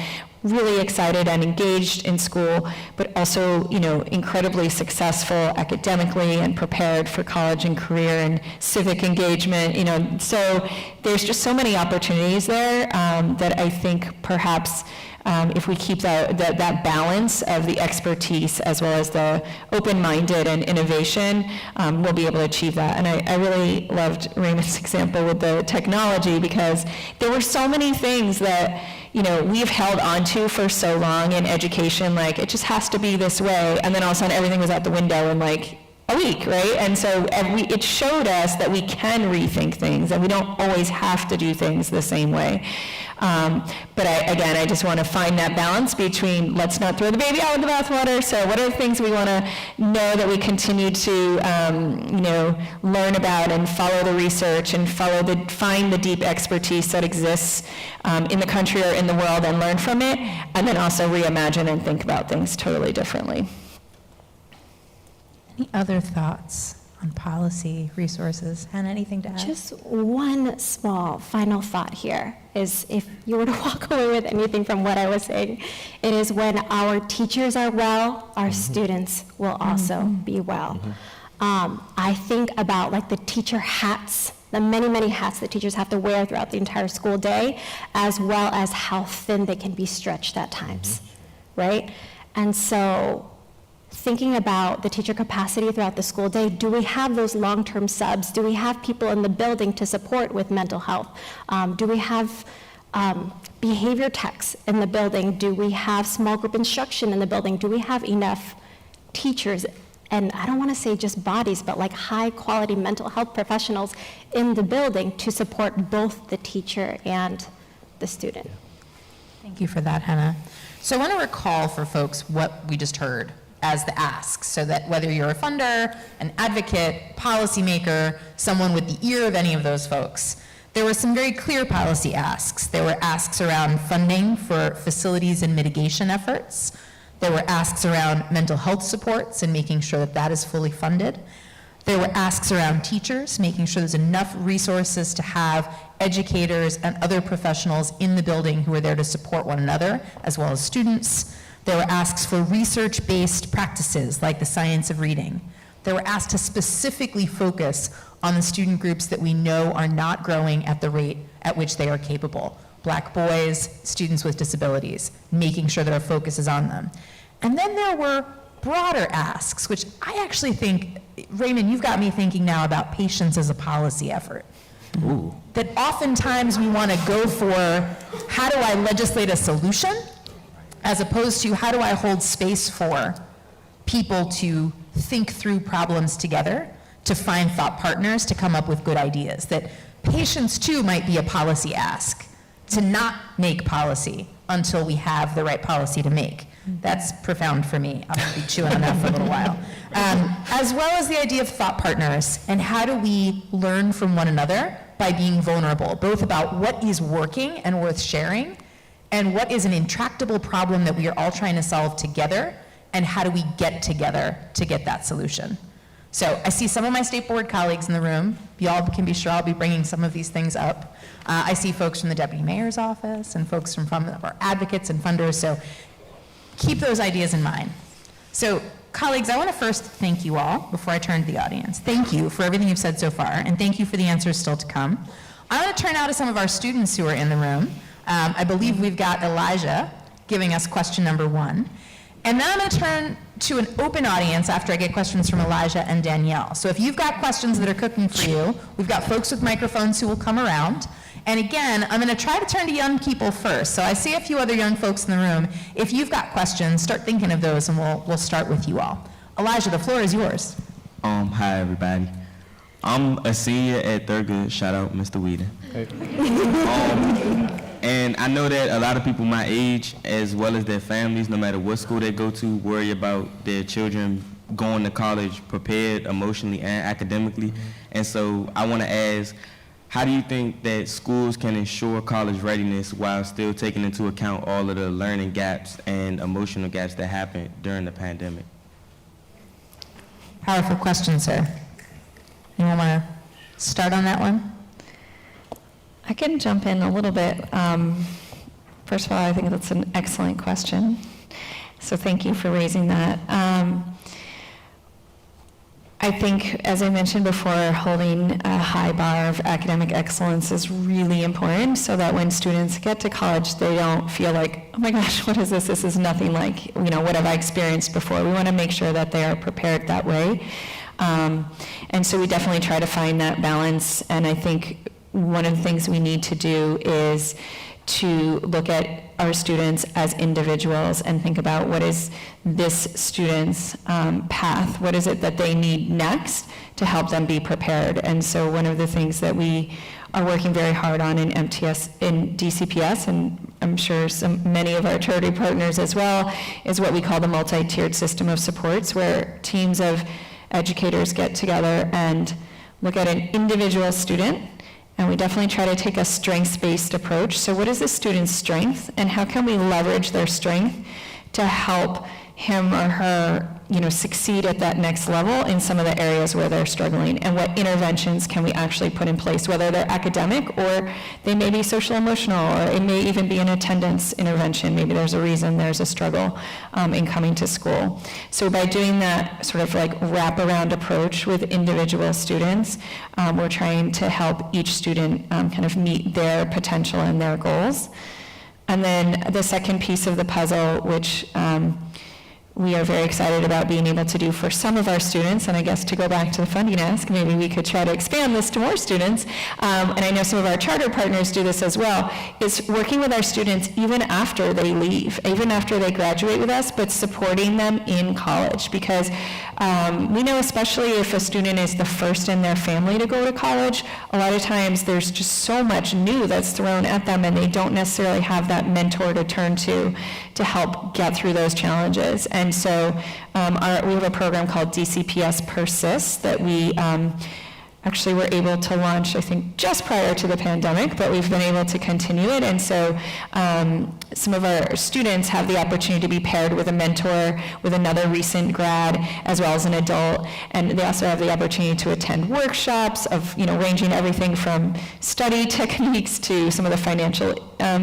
really excited and engaged in school, but also, incredibly successful academically and prepared for college and career and civic engagement, so there's just so many opportunities there that I think perhaps if we keep that balance of the expertise as well as the open-minded and innovation, we'll be able to achieve that. And I really loved Raymond's example with the technology, because there were so many things that we've held onto for so long in education, it just has to be this way, and then all of a sudden everything was out the window, and a week, right? And so it showed us that we can rethink things, and we don't always have to do things the same way. But I just want to find that balance between let's not throw the baby out with the bathwater. So what are the things we want to know that we continue to learn about and follow the research and find the deep expertise that exists in the country or in the world and learn from it, and then also reimagine and think about things totally differently. Any other thoughts on policy, resources? Hanah, anything to add? Just one small final thought here is, if you were to walk away with anything from what I was saying, it is when our teachers are well, our students will also be well. I think about like the teacher hats, the many, many hats that teachers have to wear throughout the entire school day, as well as how thin they can be stretched at times, right? And so thinking about the teacher capacity throughout the school day, do we have those long-term subs? Do we have people in the building to support with mental health? Do we have behavior techs in the building? Do we have small group instruction in the building? Do we have enough teachers? And I don't want to say just bodies, but like high-quality mental health professionals in the building to support both the teacher and the student. Thank you for that, Hanah. So I want to recall for folks what we just heard as the asks, so that whether you're a funder, an advocate, policymaker, someone with the ear of any of those folks, there were some very clear policy asks. There were asks around funding for facilities and mitigation efforts. There were asks around mental health supports and making sure that that is fully funded. There were asks around teachers, making sure there's enough resources to have educators and other professionals in the building who are there to support one another, as well as students. There were asks for research-based practices like the science of reading. There were asks to specifically focus on the student groups that we know are not growing at the rate at which they are capable. Black boys, students with disabilities, making sure that our focus is on them. And then there were broader asks, which I actually think, Raymond, you've got me thinking now about patience as a policy effort. Ooh. That oftentimes we want to go for, how do I legislate a solution, as opposed to how do I hold space for people to think through problems together, to find thought partners, to come up with good ideas. That patience too might be a policy ask, to not make policy until we have the right policy to make. That's profound for me. I'm going to be chewing on that for a little while. As well as the idea of thought partners, and how do we learn from one another by being vulnerable, both about what is working and worth sharing, and what is an intractable problem that we are all trying to solve together, and how do we get together to get that solution. So I see some of my state board colleagues in the room. You all can be sure I'll be bringing some of these things up. I see folks from the deputy mayor's office and folks from our advocates and funders, so keep those ideas in mind. So colleagues, I want to first thank you all before I turn to the audience. Thank you for everything you've said so far, and thank you for the answers still to come. I want to turn now to some of our students who are in the room. I believe we've got Elijah giving us question number 1. And then I'm going to turn to an open audience after I get questions from Elijah and Danielle. So if you've got questions that are cooking for you, we've got folks with microphones who will come around. And again, I'm going to try to turn to young people first. So I see a few other young folks in the room. If you've got questions, start thinking of those, and we'll start with you all. Elijah, the floor is yours. Hi, everybody. I'm a senior at Thurgood. Shout out, Mr. Weeden. Hey. And I know that a lot of people my age, as well as their families, no matter what school they go to, worry about their children going to college prepared emotionally and academically. And so I want to ask, how do you think that schools can ensure college readiness while still taking into account all of the learning gaps and emotional gaps that happened during the pandemic? Powerful question, sir. Anyone want to start on that one? I can jump in a little bit. First of all, I think that's an excellent question. So thank you for raising that. I think, as I mentioned before, holding a high bar of academic excellence is really important, so that when students get to college, they don't feel like, oh my gosh, what is this? This is nothing like, what have I experienced before? We want to make sure that they are prepared that way. And so we definitely try to find that balance, and I think one of the things we need to do is to look at our students as individuals and think about what is this student's path, what is it that they need next to help them be prepared. And so one of the things that we are working very hard on in MTS, in DCPS, and I'm sure many of our charity partners as well, is what we call the multi-tiered system of supports, where teams of educators get together and look at an individual student, and we definitely try to take a strengths-based approach. So what is the student's strength, and how can we leverage their strength to help him or her, succeed at that next level in some of the areas where they're struggling, and what interventions can we actually put in place, whether they're academic or they may be social emotional, or it may even be an attendance intervention. Maybe there's a reason there's a struggle in coming to school. So by doing that sort of like wraparound approach with individual students, we're trying to help each student kind of meet their potential and their goals. And then the second piece of the puzzle, which we are very excited about being able to do for some of our students, and I guess to go back to the funding ask, maybe we could try to expand this to more students, and I know some of our charter partners do this as well, is working with our students even after they leave, even after they graduate with us, but supporting them in college, because we know, especially if a student is the first in their family to go to college, a lot of times there's just so much new that's thrown at them, and they don't necessarily have that mentor to turn to help get through those challenges. And so we have a program called DCPS PARCC that we actually were able to launch, I think, just prior to the pandemic, but we've been able to continue it. And so some of our students have the opportunity to be paired with a mentor, with another recent grad, as well as an adult. And they also have the opportunity to attend workshops of, ranging everything from study techniques to some of the financial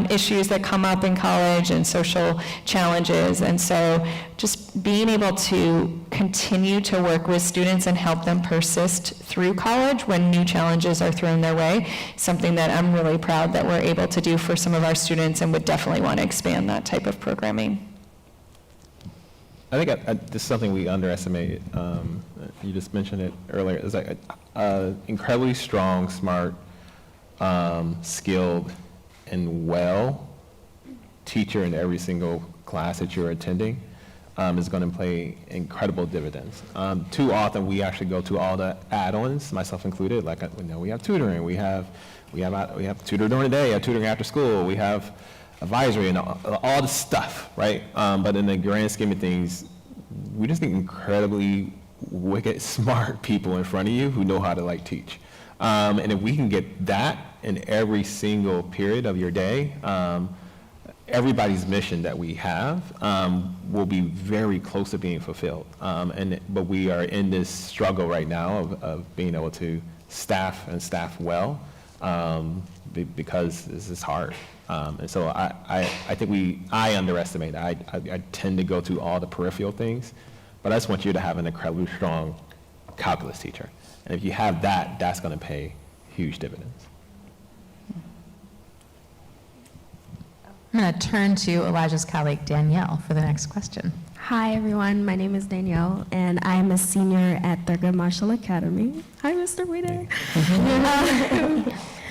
issues that come up in college and social challenges. And so just being able to continue to work with students and help them persist through college when new challenges are thrown their way, something that I'm really proud that we're able to do for some of our students, and would definitely want to expand that type of programming. I think this is something we underestimated. You just mentioned it earlier. It's like incredibly strong, smart, skilled, and well teacher in every single class that you're attending is going to play incredible dividends. Too often we actually go to all the add-ons, myself included. Like we have tutoring, we have tutor during the day, tutoring after school, we have advisory and all the stuff, right? But in the grand scheme of things, we just need incredibly wicked smart people in front of you who know how to teach. And if we can get that in every single period of your day, everybody's mission that we have will be very close to being fulfilled. But we are in this struggle right now of being able to staff well because this is hard. And so I think I underestimate that. I tend to go to all the peripheral things, but I just want you to have an incredibly strong calculus teacher. And if you have that, that's going to pay huge dividends. I'm going to turn to Elijah's colleague, Danielle, for the next question. Hi, everyone. My name is Danielle, and I am a senior at Thurgood Marshall Academy. Hi, Mr. Weeden.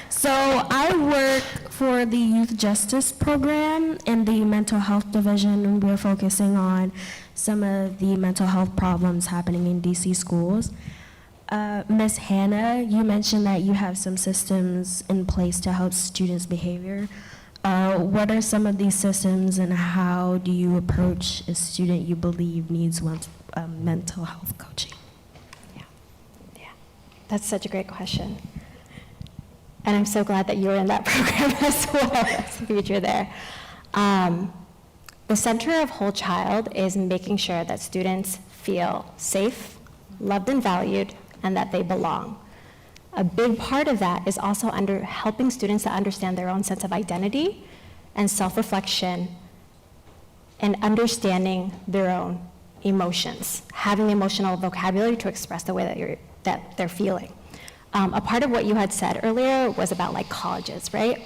So I work for the Youth Justice Program in the Mental Health Division, and we're focusing on some of the mental health problems happening in DC schools. Ms. Hanah, you mentioned that you have some systems in place to help students' behavior. What are some of these systems, and how do you approach a student you believe needs mental health coaching? Yeah, that's such a great question. And I'm so glad that you're in that program as well. That's the future there. The center of Whole Child is making sure that students feel safe, loved and valued, and that they belong. A big part of that is also helping students to understand their own sense of identity and self-reflection and understanding their own emotions, having the emotional vocabulary to express the way that they're feeling. A part of what you had said earlier was about colleges, right?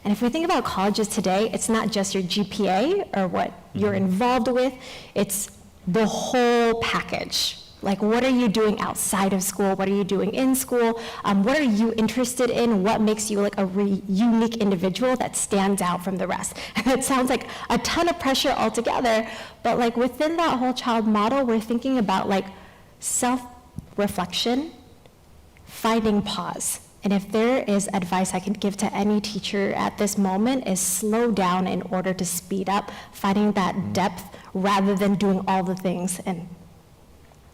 And if we think about colleges today, it's not just your GPA or what you're involved with, it's the whole package, Like, what are you doing outside of school? What are you doing in school? What are you interested in? What makes you like a unique individual that stands out from the rest? And it sounds like a ton of pressure altogether, but like within that whole child model, we're thinking about like self-reflection, finding pause. And if there is advice I can give to any teacher at this moment is slow down in order to speed up, finding that depth rather than doing all the things and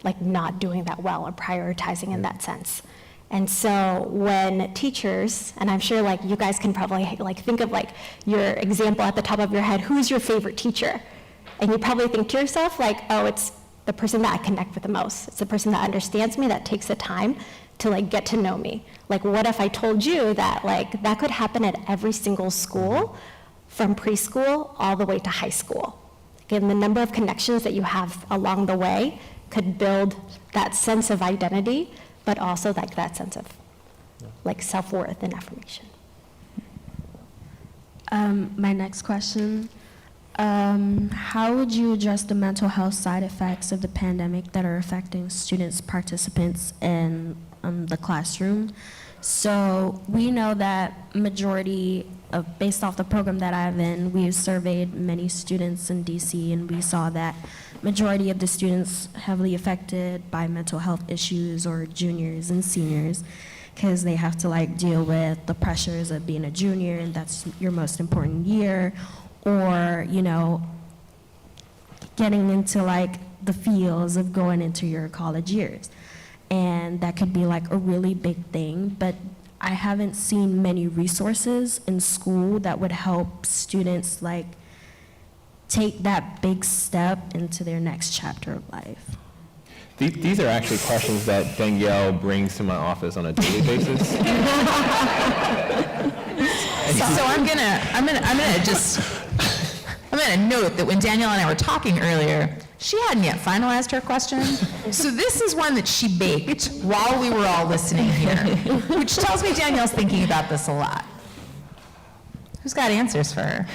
like not doing that well or prioritizing in that sense. And so when teachers, and I'm sure like you guys can probably like think of like your example at the top of your head, who's your favorite teacher? And you probably think to yourself like, oh, it's the person that I connect with the most. It's the person that understands me, that takes the time to like get to know me. Like what if I told you that like that could happen at every single school from preschool all the way to high school? Again, the number of connections that you have along the way could build that sense of identity, but also like that sense of like self-worth and affirmation. My next question, how would you address the mental health side effects of the pandemic that are affecting students, participants in the classroom? So we know that majority of, based off the program that I'm in, we've surveyed many students in DC, and we saw that majority of the students heavily affected by mental health issues or juniors and seniors, because they have to like deal with the pressures of being a junior and that's your most important year, or you know, getting into like the feels of going into your college years. And that could be like a really big thing, but I haven't seen many resources in school that would help students like take that big step into their next chapter of life. These are actually questions that Danielle brings to my office on a daily basis. So I'm gonna note that when Danielle and I were talking earlier, she hadn't yet finalized her question. So this is one that she baked while we were all listening here, which tells me Danielle's thinking about this a lot. Who's got answers for her?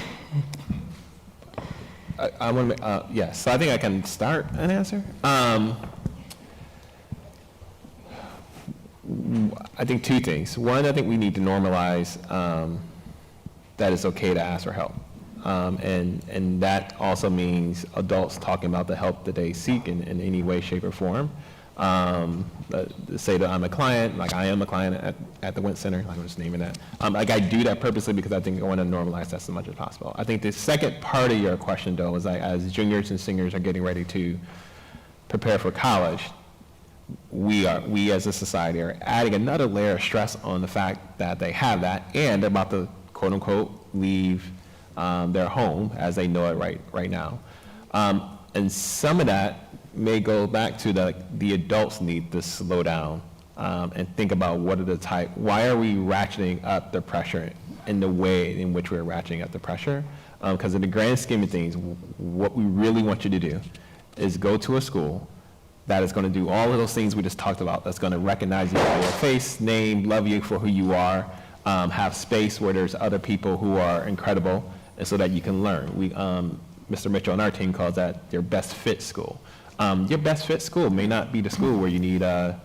I want to, yes, so I think I can start an answer. I think two things. One, I think we need to normalize that it's okay to ask for help. And that also means adults talking about the help that they seek in any way, shape, or form. Say that I'm a client, like I am a client at the Went Center, I'm just naming that. Like I do that purposely because I think I want to normalize that as much as possible. I think the second part of your question though is like as juniors and seniors are getting ready to prepare for college, we as a society are adding another layer of stress on the fact that they have that and they're about to quote unquote leave their home as they know it right now. And some of that may go back to the adults need to slow down and think about why are we ratcheting up the pressure in the way in which we're ratcheting up the pressure? Because in the grand scheme of things, what we really want you to do is go to a school that is going to do all of those things we just talked about, that's going to recognize you by your face, name, love you for who you are, have space where there's other people who are incredible, and so that you can learn. Mr. Mitchell on our team calls that your best fit school. Your best fit school may not be the school where you need a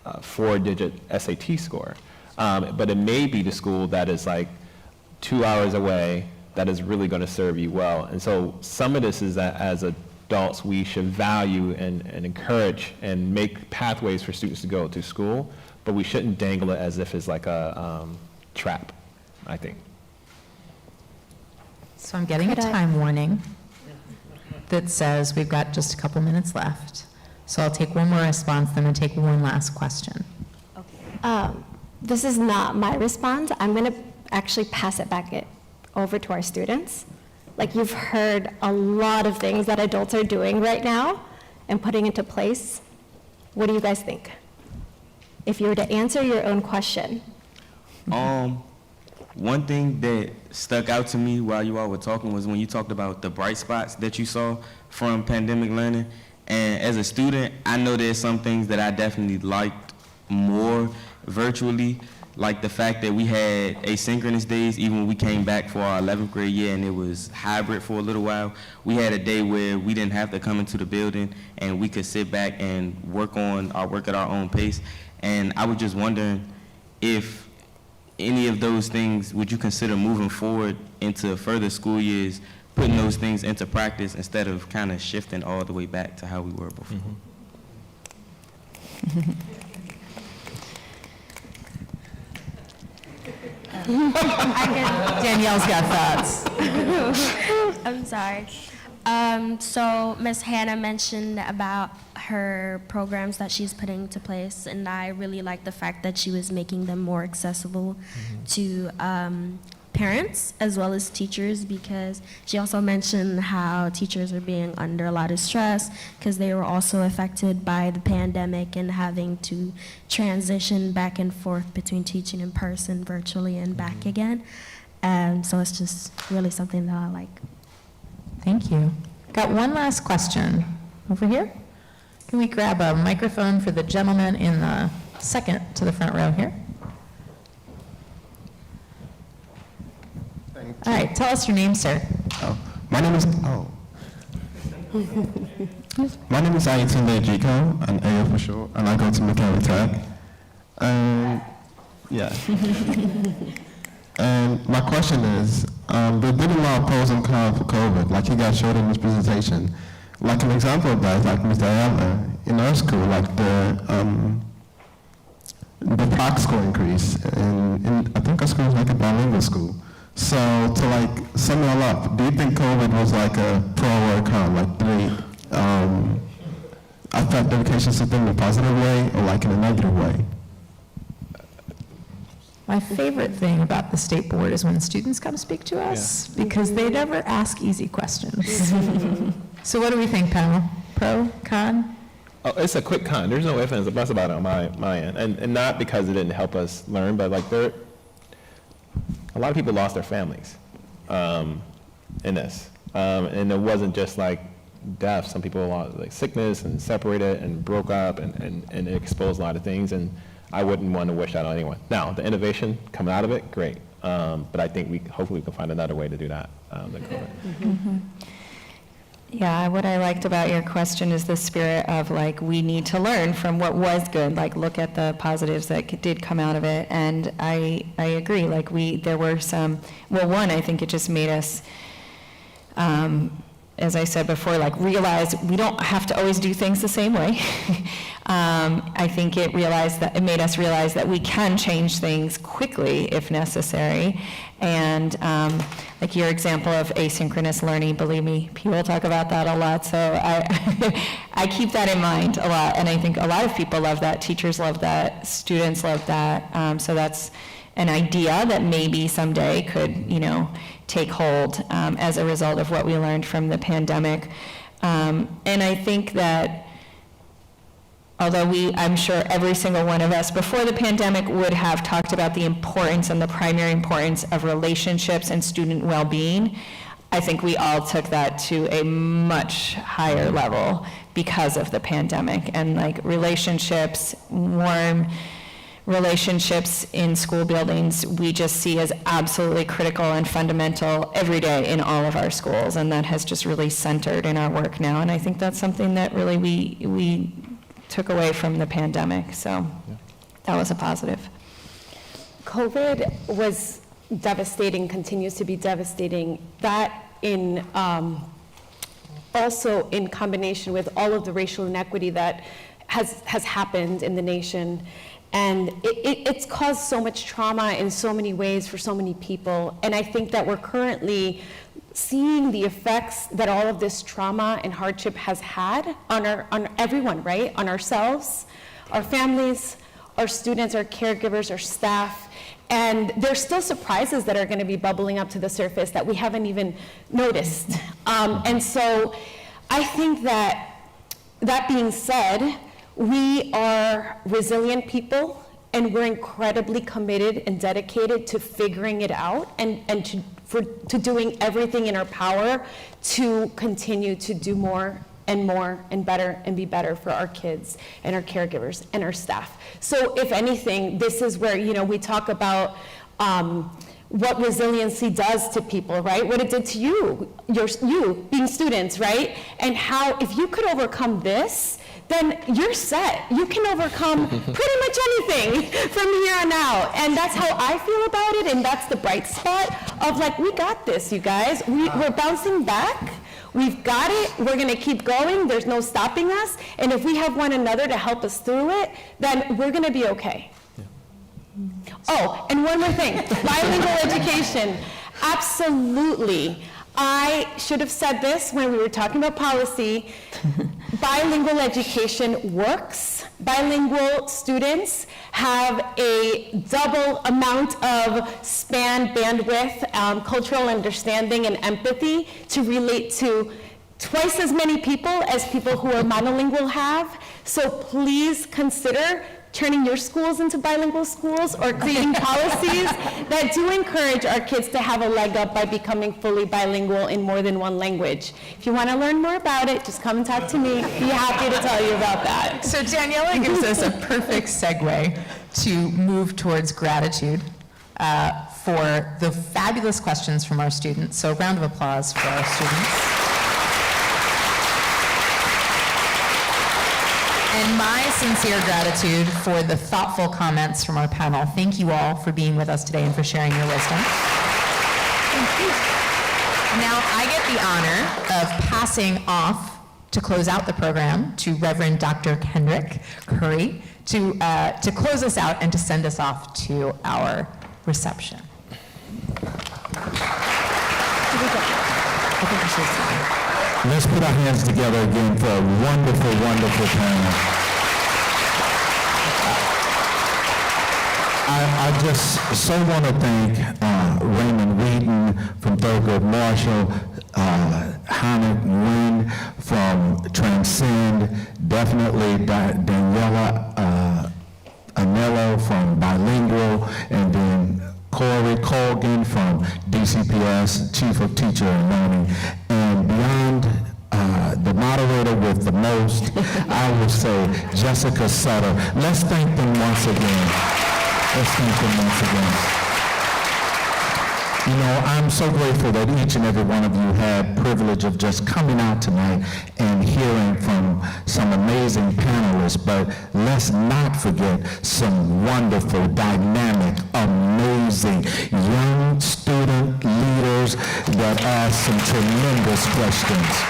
4-digit SAT score, but it may be the school that is like 2 hours away that is really going to serve you well. And so some of this is that as adults we should value and encourage and make pathways for students to go to school, but we shouldn't dangle it as if it's like a trap, I think. So I'm getting a time warning that says we've got just a couple minutes left. So I'll take one more response, then I'll take one last question. This is not my response. I'm going to actually pass it back over to our students. Like you've heard a lot of things that adults are doing right now and putting into place. What do you guys think? If you were to answer your own question. One thing that stuck out to me while you all were talking was when you talked about the bright spots that you saw from pandemic learning. And as a student, I know there's some things that I definitely liked more virtually Like the fact that we had asynchronous days, even when we came back for our 11th grade year and it was hybrid for a little while, we had a day where we didn't have to come into the building and we could sit back and work at our own pace. And I was just wondering if any of those things, would you consider moving forward into further school years, putting those things into practice instead of kind of shifting all the way back to how we were before? Danielle's got thoughts. I'm sorry. So Ms. Hanah mentioned about her programs that she's putting into place, and I really like the fact that she was making them more accessible to parents as well as teachers, because she also mentioned how teachers are being under a lot of stress because they were also affected by the pandemic and having to transition back and forth between teaching in person, virtually, and back again. So it's just really something that I like. Thank you. Got one last question over here. Can we grab a microphone for the gentleman in the second to the front row here? All right, tell us your name, sir. My name is Ayatunde Jiko, an AO for short, and I go to MLK Tech. And my question is, there's been a lot of pros and cons for COVID, like you guys showed in this presentation. Like an example of that is like Ms. Diana, in our school, like the PARCC score increase, and I think our school is like a bilingual school. So to like sum it all up, do you think COVID was like a pro or a con? Like did it affect the education system in a positive way or like in a negative way? My favorite thing about the state board is when students come speak to us, because they never ask easy questions. So what do we think, panel? Pro, con? Oh, it's a quick con. There's no ifs, ands, or buts about it on my end. And not because it didn't help us learn, but like a lot of people lost their families in this. And it wasn't just like death. Some people lost like sickness and separated and broke up and it exposed a lot of things. And I wouldn't want to wish that on anyone. Now, the innovation coming out of it, great. But I think hopefully we can find another way to do that than COVID. Yeah, what I liked about your question is the spirit of like, we need to learn from what was good, like look at the positives that did come out of it. And I agree, like there were some, well, one, I think it just made us, as I said before, like realize we don't have to always do things the same way. I think it made us realize that we can change things quickly if necessary. And like your example of asynchronous learning, believe me, people talk about that a lot. So I keep that in mind a lot. And I think a lot of people love that. Teachers love that. Students love that. So that's an idea that maybe someday could, take hold as a result of what we learned from the pandemic. And I think that although I'm sure every single one of us before the pandemic would have talked about the importance and the primary importance of relationships and student well-being, I think we all took that to a much higher level because of the pandemic. And like relationships, warm relationships in school buildings, we just see as absolutely critical and fundamental every day in all of our schools. And that has just really centered in our work now. And I think that's something that really we took away from the pandemic. So that was a positive. COVID was devastating, continues to be devastating. That also in combination with all of the racial inequity that has happened in the nation. And it's caused so much trauma in so many ways for so many people. And I think that we're currently seeing the effects that all of this trauma and hardship has had on everyone, right? On ourselves, our families, our students, our caregivers, our staff. And there's still surprises that are going to be bubbling up to the surface that we haven't even noticed. And so I think that being said, we are resilient people, and we're incredibly committed and dedicated to figuring it out and to doing everything in our power to continue to do more and more and better and be better for our kids and our caregivers and our staff. So if anything, this is where, we talk about what resiliency does to people, right? What it did to you being students, right? And how if you could overcome this, then you're set. You can overcome pretty much anything from here on out. And that's how I feel about it, and that's the bright spot of like, we got this, you guys. We're bouncing back. We've got it. We're going to keep going. There's no stopping us. And if we have one another to help us through it, then we're going to be okay. Oh, and one more thing, bilingual education. Absolutely. I should have said this when we were talking about policy. Bilingual education works. Bilingual students have a double amount of span, bandwidth, cultural understanding, and empathy to relate to twice as many people as people who are monolingual have. So please consider turning your schools into bilingual schools or creating policies that do encourage our kids to have a leg up by becoming fully bilingual in more than one language. If you want to learn more about it, just come and talk to me. Be happy to tell you about that. So Daniela gives us a perfect segue to move towards gratitude for the fabulous questions from our students. So a round of applause for our students. And my sincere gratitude for the thoughtful comments from our panel. Thank you all for being with us today and for sharing your wisdom. Thank you. Now I get the honor of passing off to close out the program to Reverend Dr. Kendrick Curry to close us out and to send us off to our reception. Let's put our hands together again for a wonderful, wonderful panel. I just so want to thank Raymond Weeden from Thurgood Marshall, Hanah Nguyen from Transcend, definitely Daniela Anello from Bilingual, and then Corie Colgan from DCPS, Chief of Teacher and Learning, and beyond the moderator with the most, I would say Jessica Sutter. Let's thank them once again. Let's thank them once again. You know, I'm so grateful that each and every one of you had privilege of just coming out tonight and hearing from some amazing panelists, but let's not forget some wonderful, dynamic, amazing young student leaders that asked some tremendous questions.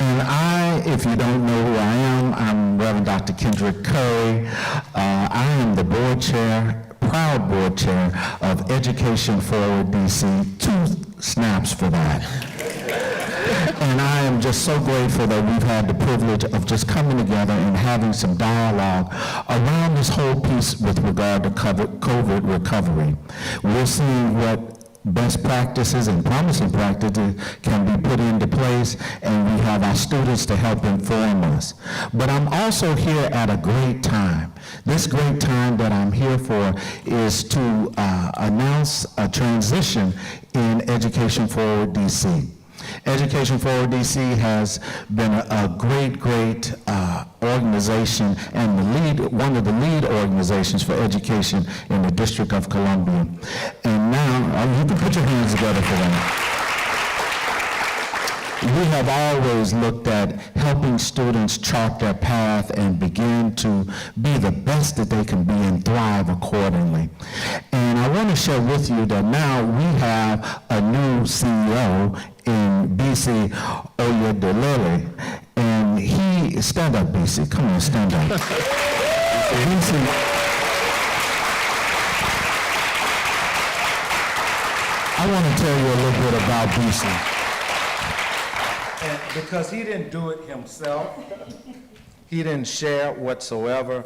And I, if you don't know who I am, I'm Reverend Dr. Kendrick Curry. I am the board chair, proud board chair of Education Forward DC. 2 snaps for that. And I am just so grateful that we've had the privilege of just coming together and having some dialogue around this whole piece with regard to COVID recovery. We're seeing what best practices and promising practices can be put into place, and we have our students to help inform us. But I'm also here at a great time. This great time that I'm here for is to announce a transition in Education Forward DC. Education Forward DC has been a great organization and one of the lead organizations for education in the District of Columbia. And now, you can put your hands together for that. We have always looked at helping students chart their path and begin to be the best that they can be and thrive accordingly. And I want to share with you that now we have a new CEO in BC, Oyedele, and he, stand up BC, come on, stand up. BC, I want to tell you a little bit about BC. And because he didn't do it himself, he didn't share whatsoever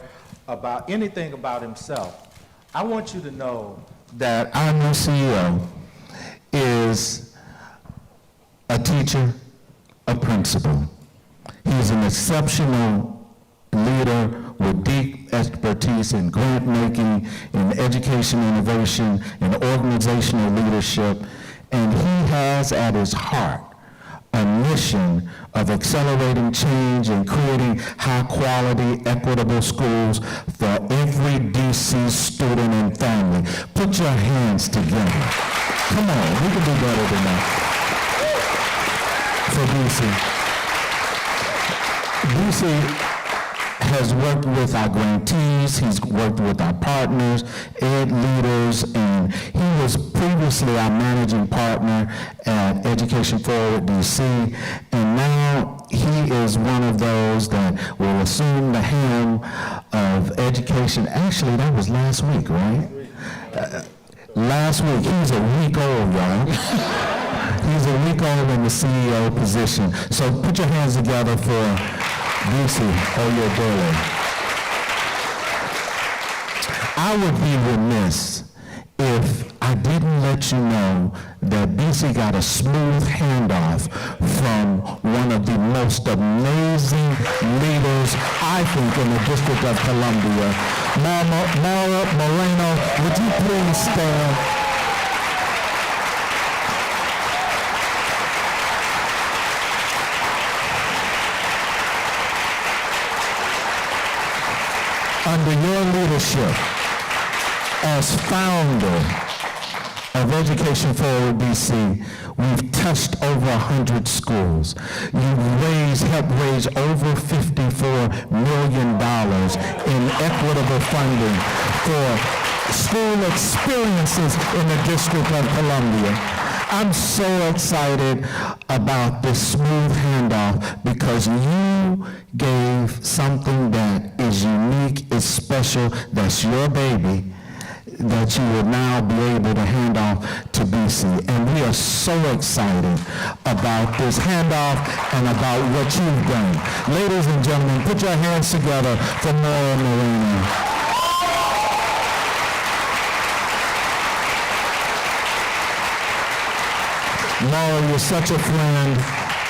about anything about himself. I want you to know that our new CEO is a teacher, a principal. He's an exceptional leader with deep expertise in grant making, in education innovation, in organizational leadership, and he has at his heart a mission of accelerating change and creating high-quality, equitable schools for every DC student and family. Put your hands together. Come on, we can do better than that. For DC. DC has worked with our grantees, he's worked with our partners, ed leaders, and he was previously our managing partner at Education Forward DC, and now he is one of those that will assume the helm of education. Actually, that was last week, right? Last week. He's a week old, y'all. He's a week old in the CEO position. So put your hands together for DC Oyedele. I would be remiss if I didn't let you know that BC got a smooth handoff from one of the most amazing leaders, I think, in the District of Columbia. Mara Moreno, would you please stand? Under your leadership as founder of Education Forward BC, we've touched over 100 schools. You've helped raise over $54 million in equitable funding for school experiences in the District of Columbia. I'm so excited about this smooth handoff because you gave something that is unique, is special, that's your baby, that you will now be able to hand off to BC. And we are so excited about this handoff and about what you've done. Ladies and gentlemen, put your hands together for Mara Moreno. Mara, you're such a friend,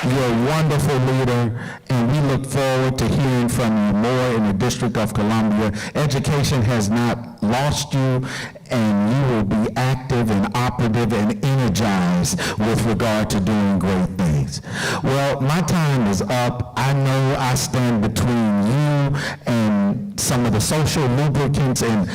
you're a wonderful leader, and we look forward to hearing from you more in the District of Columbia. Education has not lost you, and you will be active and operative and energized with regard to doing great things. Well, my time is up. I know I stand between you and some of the social lubricants and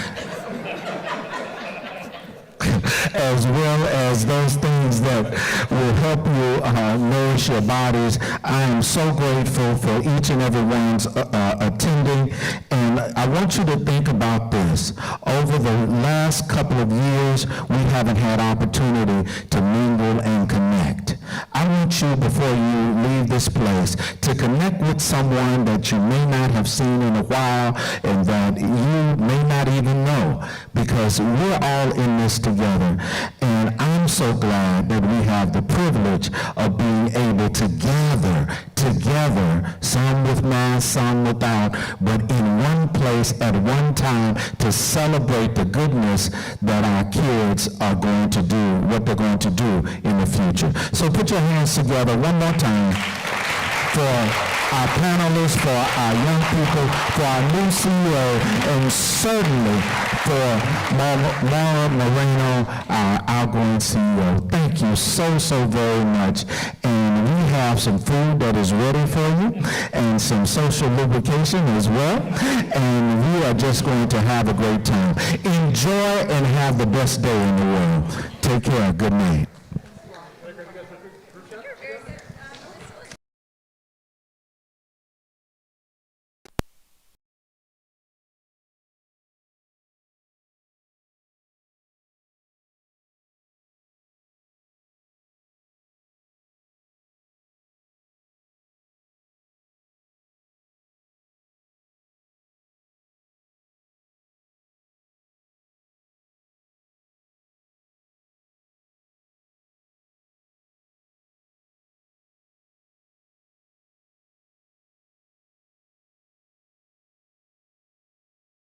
as well as those things that will help you nourish your bodies. I am so grateful for each and every one's attending, and I want you to think about this. Over the last couple of years, we haven't had opportunity to mingle and connect. I want you, before you leave this place, to connect with someone that you may not have seen in a while and that you may not even know, because we're all in this together. And I'm so glad that we have the privilege of being able to gather together, some with masks, some without, but in one place at one time to celebrate the goodness that our kids are going to do, what they're going to do in the future. So put your hands together one more time for our panelists, for our young people, for our new CEO, and certainly for Mara Moreno, our outgoing CEO. Thank you so very much. And we have some food that is ready for you and some social lubrication as well. And we are just going to have a great time. Enjoy and have the best day in the world. Take care. Good night.